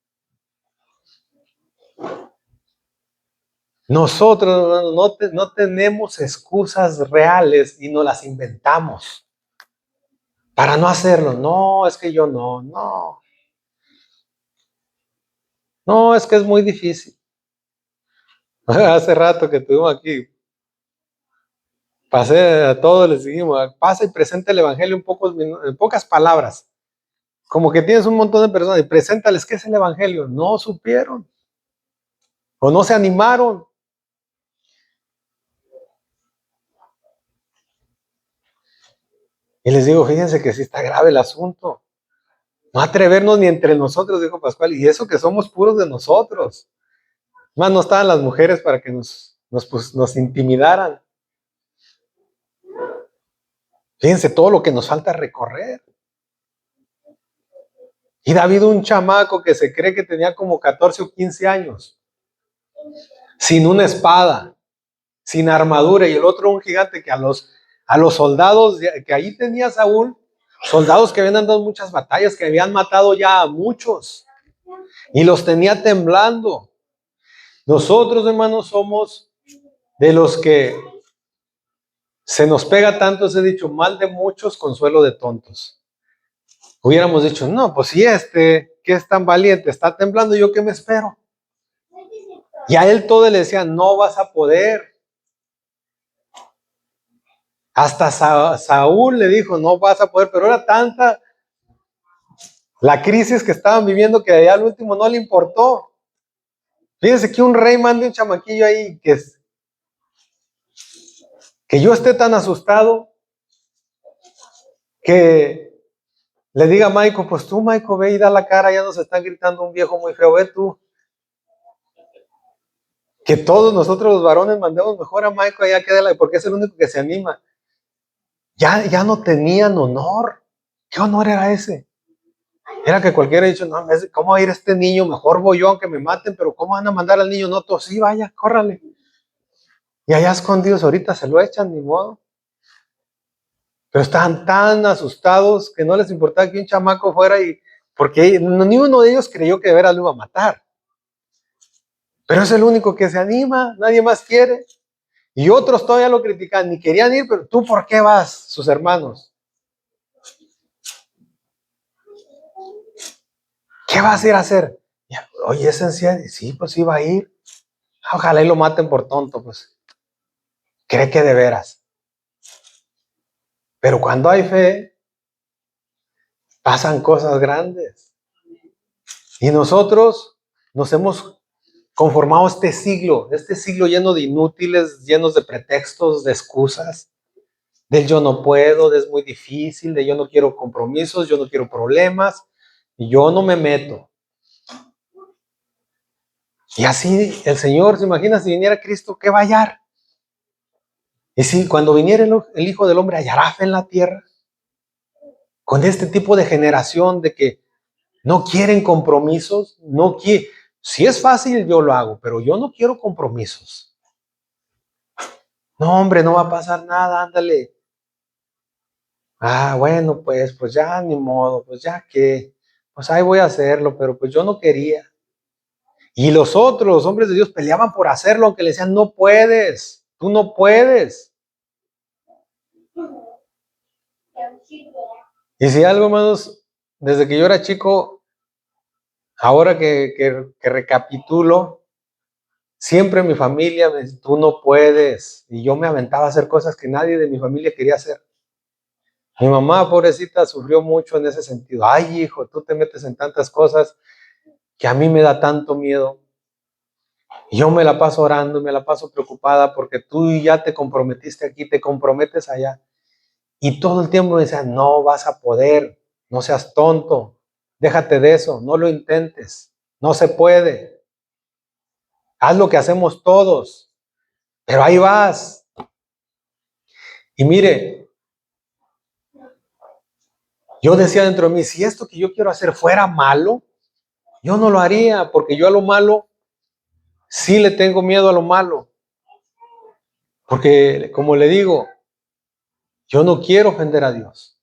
A: Nosotros, hermano, no tenemos excusas reales y no las inventamos para no hacerlo. No, es que yo no, es que es muy difícil. Hace rato que estuvimos aquí, pasé a todos, les dijimos, pasa y presenta el evangelio en pocas palabras. Como que tienes un montón de personas y preséntales qué es el evangelio. No supieron o no se animaron. Y les digo, fíjense que sí está grave el asunto. No atrevernos ni entre nosotros, dijo Pascual, y eso que somos puros de nosotros. Más no estaban las mujeres para que nos intimidaran. Fíjense todo lo que nos falta recorrer. Y David, un chamaco que se cree que tenía como 14 o 15 años, sin una espada, sin armadura, y el otro un gigante que a los soldados que ahí tenía Saúl, soldados que habían andado muchas batallas, que habían matado ya a muchos, y los tenía temblando. Nosotros, hermanos, somos de los que se nos pega tanto ese dicho, mal de muchos, consuelo de tontos. Hubiéramos dicho, no, pues si que es tan valiente, está temblando, ¿yo qué me espero? Y a él todo le decía, no vas a poder. Hasta Saúl le dijo, no vas a poder, pero era tanta la crisis que estaban viviendo que allá al último no le importó. Fíjense que un rey mande un chamaquillo ahí que yo esté tan asustado que le diga a Michael, pues tú, Michael, ve y da la cara, ya nos están gritando un viejo muy feo, ve tú. Que todos nosotros los varones mandemos mejor a Michael allá que porque es el único que se anima. Ya no tenían honor. ¿Qué honor era ese? Era que cualquiera ha dicho, no, ¿cómo va a ir este niño? Mejor voy yo aunque me maten, pero ¿cómo van a mandar al niño? No, tú sí, vaya, córrale. Y allá escondidos ahorita se lo echan, ni modo. Pero estaban tan asustados que no les importaba que un chamaco fuera porque ni uno de ellos creyó que de veras lo iba a matar. Pero es el único que se anima, nadie más quiere. Y otros todavía lo critican, ni querían ir, pero ¿tú por qué vas? Sus hermanos. ¿Qué vas a ir a hacer? Oye, ¿es en serio? Sí, pues iba a ir. Ojalá y lo maten por tonto, pues. Cree que de veras. Pero cuando hay fe, pasan cosas grandes. Y nosotros nos hemos conformado este siglo lleno de inútiles, llenos de pretextos, de excusas, del yo no puedo, de es muy difícil, de yo no quiero compromisos, yo no quiero problemas, y yo no me meto. Y así el Señor, ¿se imagina si viniera Cristo, qué va a hallar? Y si cuando viniera el Hijo del Hombre, hallará fe en la tierra, con este tipo de generación de que no quieren compromisos, si es fácil yo lo hago, pero yo no quiero compromisos. No, hombre, no va a pasar nada, ándale. Bueno, pues ya ni modo, pues ya que, pues ahí voy a hacerlo, pero pues yo no quería. Y los otros, los hombres de Dios, peleaban por hacerlo, aunque le decían, no puedes, tú no puedes. Y si algo, hermanos, desde que yo era chico, ahora que recapitulo, siempre mi familia me decía, tú no puedes. Y yo me aventaba a hacer cosas que nadie de mi familia quería hacer. Mi mamá, pobrecita, sufrió mucho en ese sentido. Ay, hijo, tú te metes en tantas cosas que a mí me da tanto miedo. Y yo me la paso orando, me la paso preocupada porque tú ya te comprometiste aquí, te comprometes allá. Y todo el tiempo me decían, no vas a poder, no seas tonto, déjate de eso, no lo intentes, no se puede. Haz lo que hacemos todos, pero ahí vas. Y mire, yo decía dentro de mí, si esto que yo quiero hacer fuera malo, yo no lo haría, porque yo a lo malo sí le tengo miedo a lo malo. Porque, como le digo, yo no quiero ofender a Dios.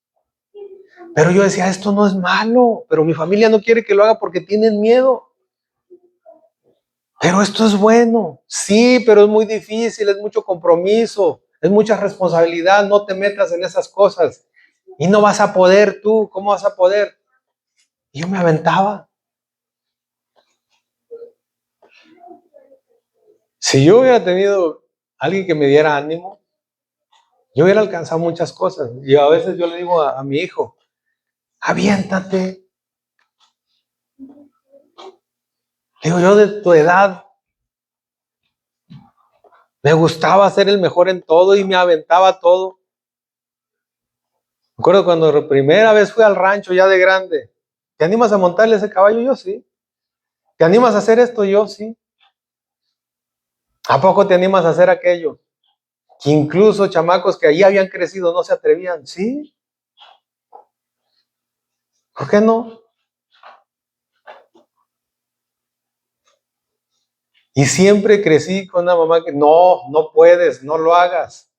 A: Pero yo decía, esto no es malo, pero mi familia no quiere que lo haga porque tienen miedo. Pero esto es bueno. Sí, pero es muy difícil, es mucho compromiso, es mucha responsabilidad, no te metas en esas cosas. Y no vas a poder tú, ¿cómo vas a poder? Y yo me aventaba. Si yo hubiera tenido alguien que me diera ánimo, yo hubiera alcanzado muchas cosas. Y a veces yo le digo a mi hijo, aviéntate. Digo, yo de tu edad me gustaba ser el mejor en todo y me aventaba todo. Me acuerdo cuando la primera vez fui al rancho ya de grande. ¿Te animas a montarle ese caballo? Yo sí. ¿Te animas a hacer esto? Yo sí. ¿A poco te animas a hacer aquello? Que incluso chamacos que allí habían crecido no se atrevían. Sí. ¿Por qué no? Y siempre crecí con una mamá que no puedes, no lo hagas.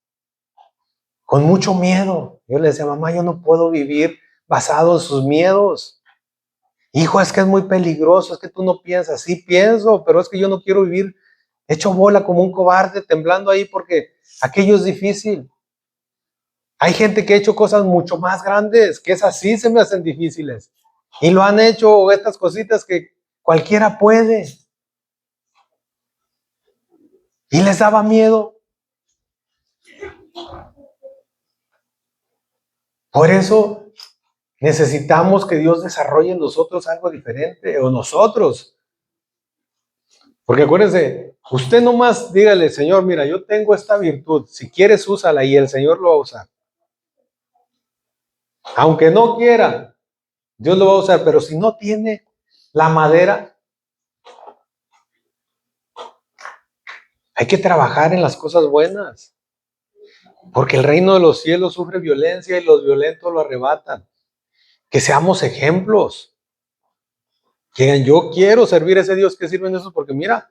A: Con mucho miedo. Yo le decía, mamá, yo no puedo vivir basado en sus miedos. Hijo, es que es muy peligroso, es que tú no piensas. Sí pienso, pero es que yo no quiero vivir hecho bola como un cobarde, temblando ahí porque aquello es difícil. Hay gente que ha hecho cosas mucho más grandes, que esas sí se me hacen difíciles. Y lo han hecho estas cositas que cualquiera puede. Y les daba miedo. Por eso necesitamos que Dios desarrolle en nosotros algo diferente, o nosotros. Porque acuérdense, usted nomás dígale, Señor, mira, yo tengo esta virtud, si quieres úsala y el Señor lo va a usar. Aunque no quiera, Dios lo va a usar, pero si no tiene la madera, hay que trabajar en las cosas buenas. Porque el reino de los cielos sufre violencia y los violentos lo arrebatan. Que seamos ejemplos. Que digan, yo quiero servir a ese Dios que sirven esos, porque mira,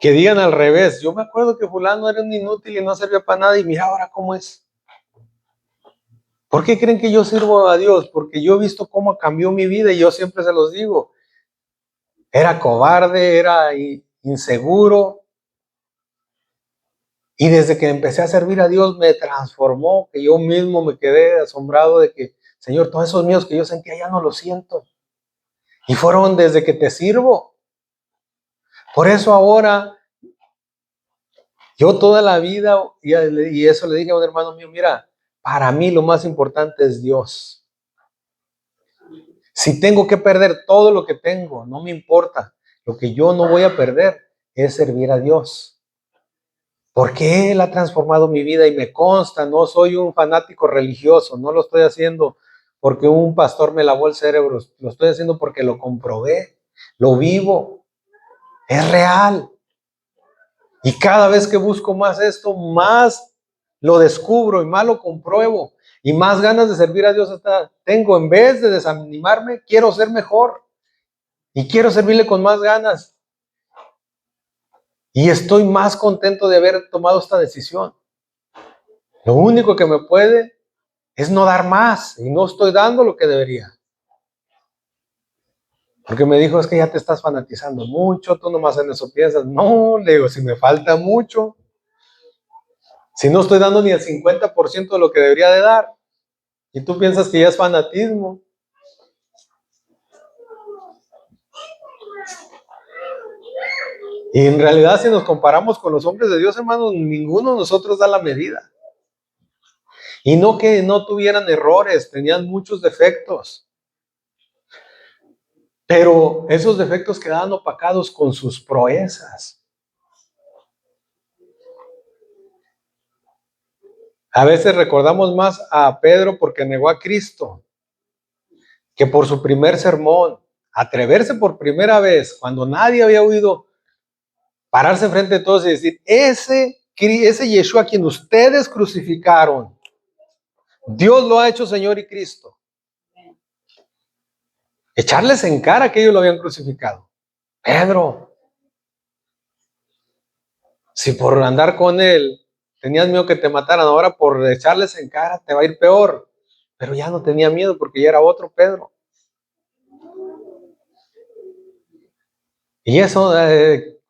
A: que digan al revés, yo me acuerdo que fulano era un inútil y no servía para nada y mira ahora cómo es. ¿Por qué creen que yo sirvo a Dios? Porque yo he visto cómo cambió mi vida y yo siempre se los digo. Era cobarde, era inseguro. Y desde que empecé a servir a Dios me transformó, que yo mismo me quedé asombrado de que, Señor, todos esos miedos que yo sentía ya no los siento. Y fueron desde que te sirvo. Por eso ahora, yo toda la vida, y eso le dije a un hermano mío, mira, para mí lo más importante es Dios. Si tengo que perder todo lo que tengo, no me importa. Lo que yo no voy a perder es servir a Dios. Porque Él ha transformado mi vida y me consta, no soy un fanático religioso, no lo estoy haciendo porque un pastor me lavó el cerebro, lo estoy haciendo porque lo comprobé, lo vivo, es real. Y cada vez que busco más esto, más lo descubro y más lo compruebo. Y más ganas de servir a Dios tengo. En vez de desanimarme, quiero ser mejor. Y quiero servirle con más ganas. Y estoy más contento de haber tomado esta decisión. Lo único que me puede es no dar más. Y no estoy dando lo que debería. Porque me dijo, es que ya te estás fanatizando mucho, tú nomás en eso piensas. No, le digo, si me falta mucho. Si no estoy dando ni el 50% de lo que debería de dar. Y tú piensas que ya es fanatismo. Y en realidad, si nos comparamos con los hombres de Dios, hermanos, ninguno de nosotros da la medida. Y no que no tuvieran errores, tenían muchos defectos. Pero esos defectos quedaban opacados con sus proezas. A veces recordamos más a Pedro porque negó a Cristo que por su primer sermón. Atreverse por primera vez, cuando nadie había oído, pararse enfrente de todos y decir, ese Yeshua a quien ustedes crucificaron, Dios lo ha hecho Señor y Cristo. Echarles en cara que ellos lo habían crucificado. Pedro, si por andar con él tenías miedo que te mataran, ahora por echarles en cara te va a ir peor. pero ya no tenía miedo porque ya era otro Pedro. Y eso,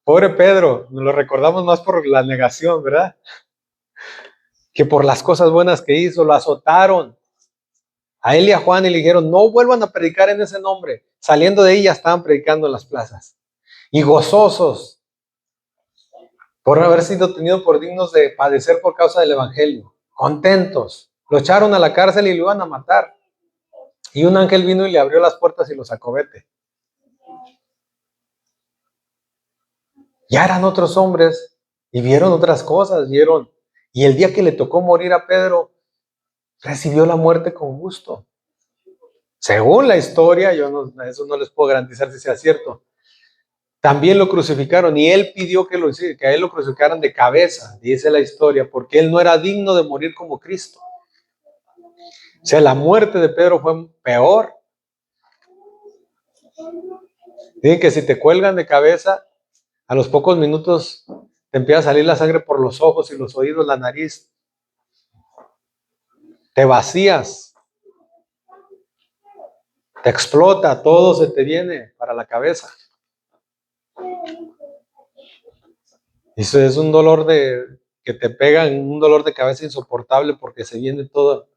A: pobre Pedro, nos lo recordamos más por la negación, ¿verdad? Que por las cosas buenas que hizo, lo azotaron. A él y a Juan y le dijeron, no vuelvan a predicar en ese nombre. Saliendo de ahí ya estaban predicando en las plazas. Y gozosos por haber sido tenidos por dignos de padecer por causa del evangelio. Contentos. Lo echaron a la cárcel y lo iban a matar. Y un ángel vino y le abrió las puertas y lo sacó, vete. Ya eran otros hombres y vieron otras cosas, vieron. Y el día que le tocó morir a Pedro, recibió la muerte con gusto. Según la historia, eso no les puedo garantizar si sea cierto. También lo crucificaron y él pidió que a él lo crucificaran de cabeza, dice la historia, porque él no era digno de morir como Cristo. O sea, la muerte de Pedro fue peor. Dicen que si te cuelgan de cabeza, a los pocos minutos te empieza a salir la sangre por los ojos y los oídos, la nariz. Te vacías. Te explota, todo se te viene para la cabeza. Eso es un dolor que te pega, un dolor de cabeza insoportable porque se viene todo.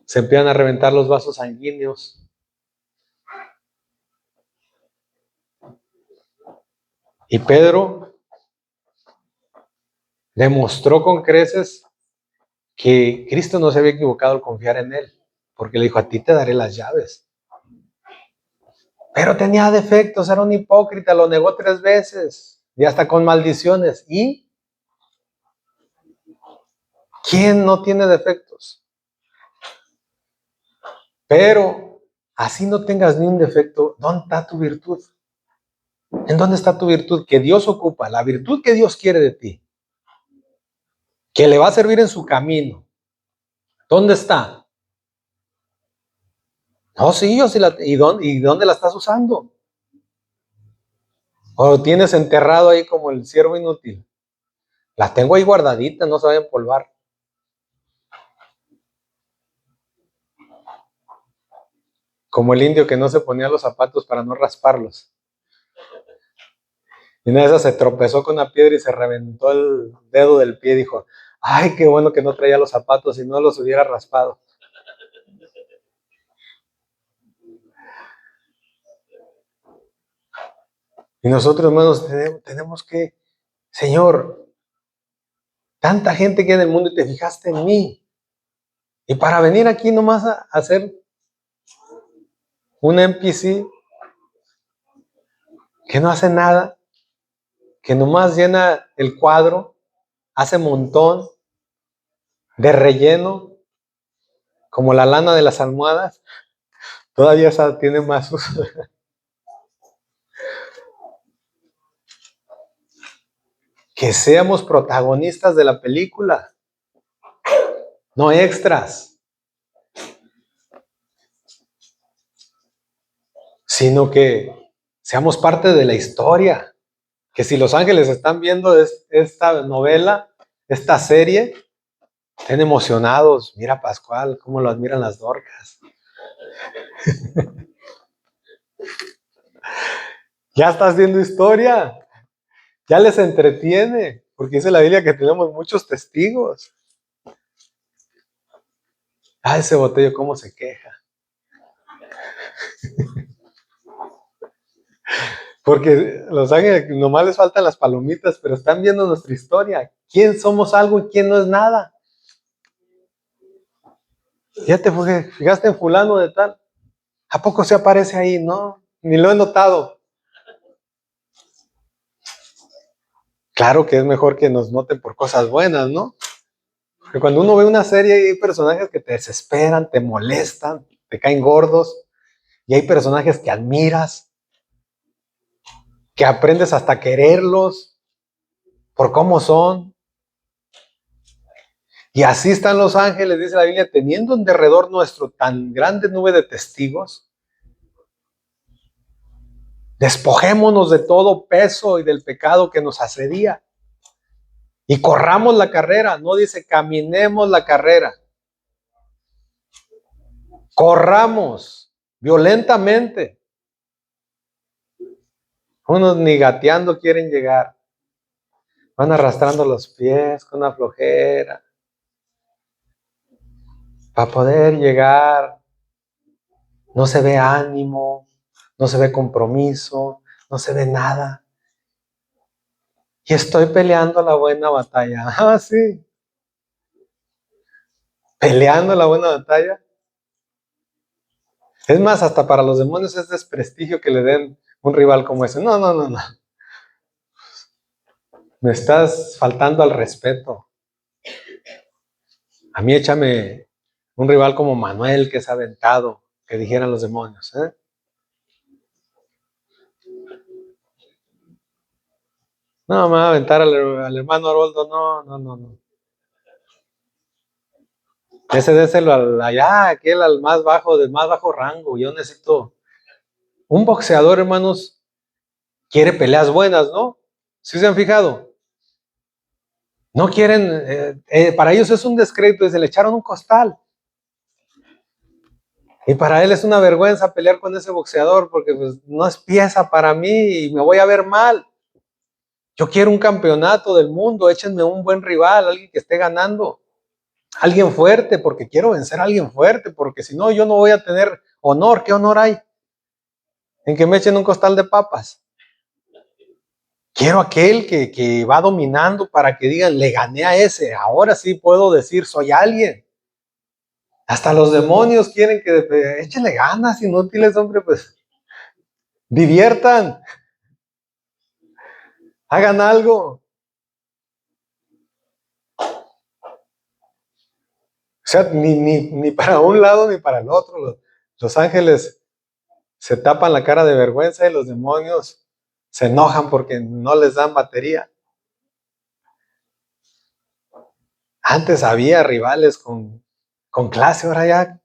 A: Se empiezan a reventar los vasos sanguíneos. Y Pedro demostró con creces que Cristo no se había equivocado al confiar en él, porque le dijo, a ti te daré las llaves. Pero tenía defectos, era un hipócrita, lo negó 3 veces, y hasta con maldiciones. ¿Y quién no tiene defectos? Pero así no tengas ni un defecto, ¿dónde está tu virtud? ¿En dónde está tu virtud que Dios ocupa? La virtud que Dios quiere de ti, que le va a servir en su camino. ¿Dónde está? No, sí, yo sí ¿y dónde la estás usando? ¿O lo tienes enterrado ahí como el siervo inútil? Las tengo ahí guardaditas, no se vayan a empolvar. Como el indio que no se ponía los zapatos para no rasparlos. Y una de esas se tropezó con una piedra y se reventó el dedo del pie y dijo, ay, qué bueno que no traía los zapatos y no los hubiera raspado. Y nosotros, hermanos, tenemos que, Señor, tanta gente que hay en el mundo y te fijaste en mí. Y para venir aquí nomás a hacer un NPC que no hace nada, que nomás llena el cuadro, hace montón de relleno, como la lana de las almohadas, todavía esa tiene más uso. Que seamos protagonistas de la película, no extras, sino que seamos parte de la historia. Que si los ángeles están viendo esta novela, esta serie, estén emocionados. Mira Pascual, cómo lo admiran las Dorcas. Ya está haciendo historia, ya les entretiene, porque dice la Biblia que tenemos muchos testigos. Ah, ese botello cómo se queja. Porque los ángeles nomás les faltan las palomitas, pero están viendo nuestra historia. ¿Quién somos algo y quién no es nada? Ya te fijaste en fulano de tal. ¿A poco se aparece ahí? No, ni lo he notado. Claro que es mejor que nos noten por cosas buenas, ¿no? Porque cuando uno ve una serie y hay personajes que te desesperan, te molestan, te caen gordos, y hay personajes que admiras, que aprendes hasta quererlos por cómo son. Y así están los ángeles, dice la Biblia, teniendo en derredor nuestro tan grande nube de testigos. Despojémonos de todo peso y del pecado que nos asedía. Y corramos la carrera, no dice caminemos la carrera. corramos violentamente. Unos ni gateando quieren llegar. Van arrastrando los pies con una flojera. Para poder llegar, no se ve ánimo, no se ve compromiso, no se ve nada. Y estoy peleando la buena batalla. Ah, sí. Peleando la buena batalla. Es más, hasta para los demonios es desprestigio que le den un rival como ese. No. Me estás faltando al respeto. A mí échame un rival como Manuel, que es aventado, que dijeran los demonios. No, me va a aventar al hermano Haroldo. No. Ese déselo allá, aquel al más bajo, del más bajo rango. Yo necesito. Un boxeador, hermanos, quiere peleas buenas, ¿no? ¿Sí se han fijado? No quieren, para ellos es un descrédito, se le echaron un costal. Y para él es una vergüenza pelear con ese boxeador porque pues, no es pieza para mí y me voy a ver mal. Yo quiero un campeonato del mundo, échenme un buen rival, alguien que esté ganando. Alguien fuerte, porque quiero vencer a alguien fuerte, porque si no, yo no voy a tener honor. ¿Qué honor hay en que me echen un costal de papas? Quiero aquel que va dominando para que digan, le gané a ese, ahora sí puedo decir, soy alguien. Hasta los demonios quieren que échenle ganas, inútiles, hombre, pues diviertan, hagan algo. O sea, ni para un lado ni para el otro. Los ángeles se tapan la cara de vergüenza y los demonios se enojan porque no les dan batería. Antes había rivales con clase, ahora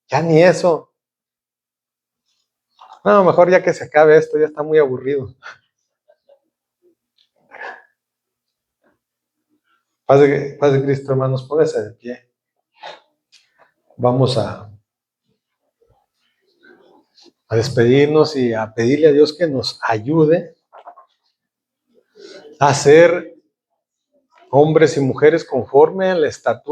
A: ya ni eso. No, mejor ya que se acabe esto, ya está muy aburrido. Paz de Cristo, hermanos, póngase de pie. Vamos a despedirnos y a pedirle a Dios que nos ayude a ser hombres y mujeres conforme a la estatura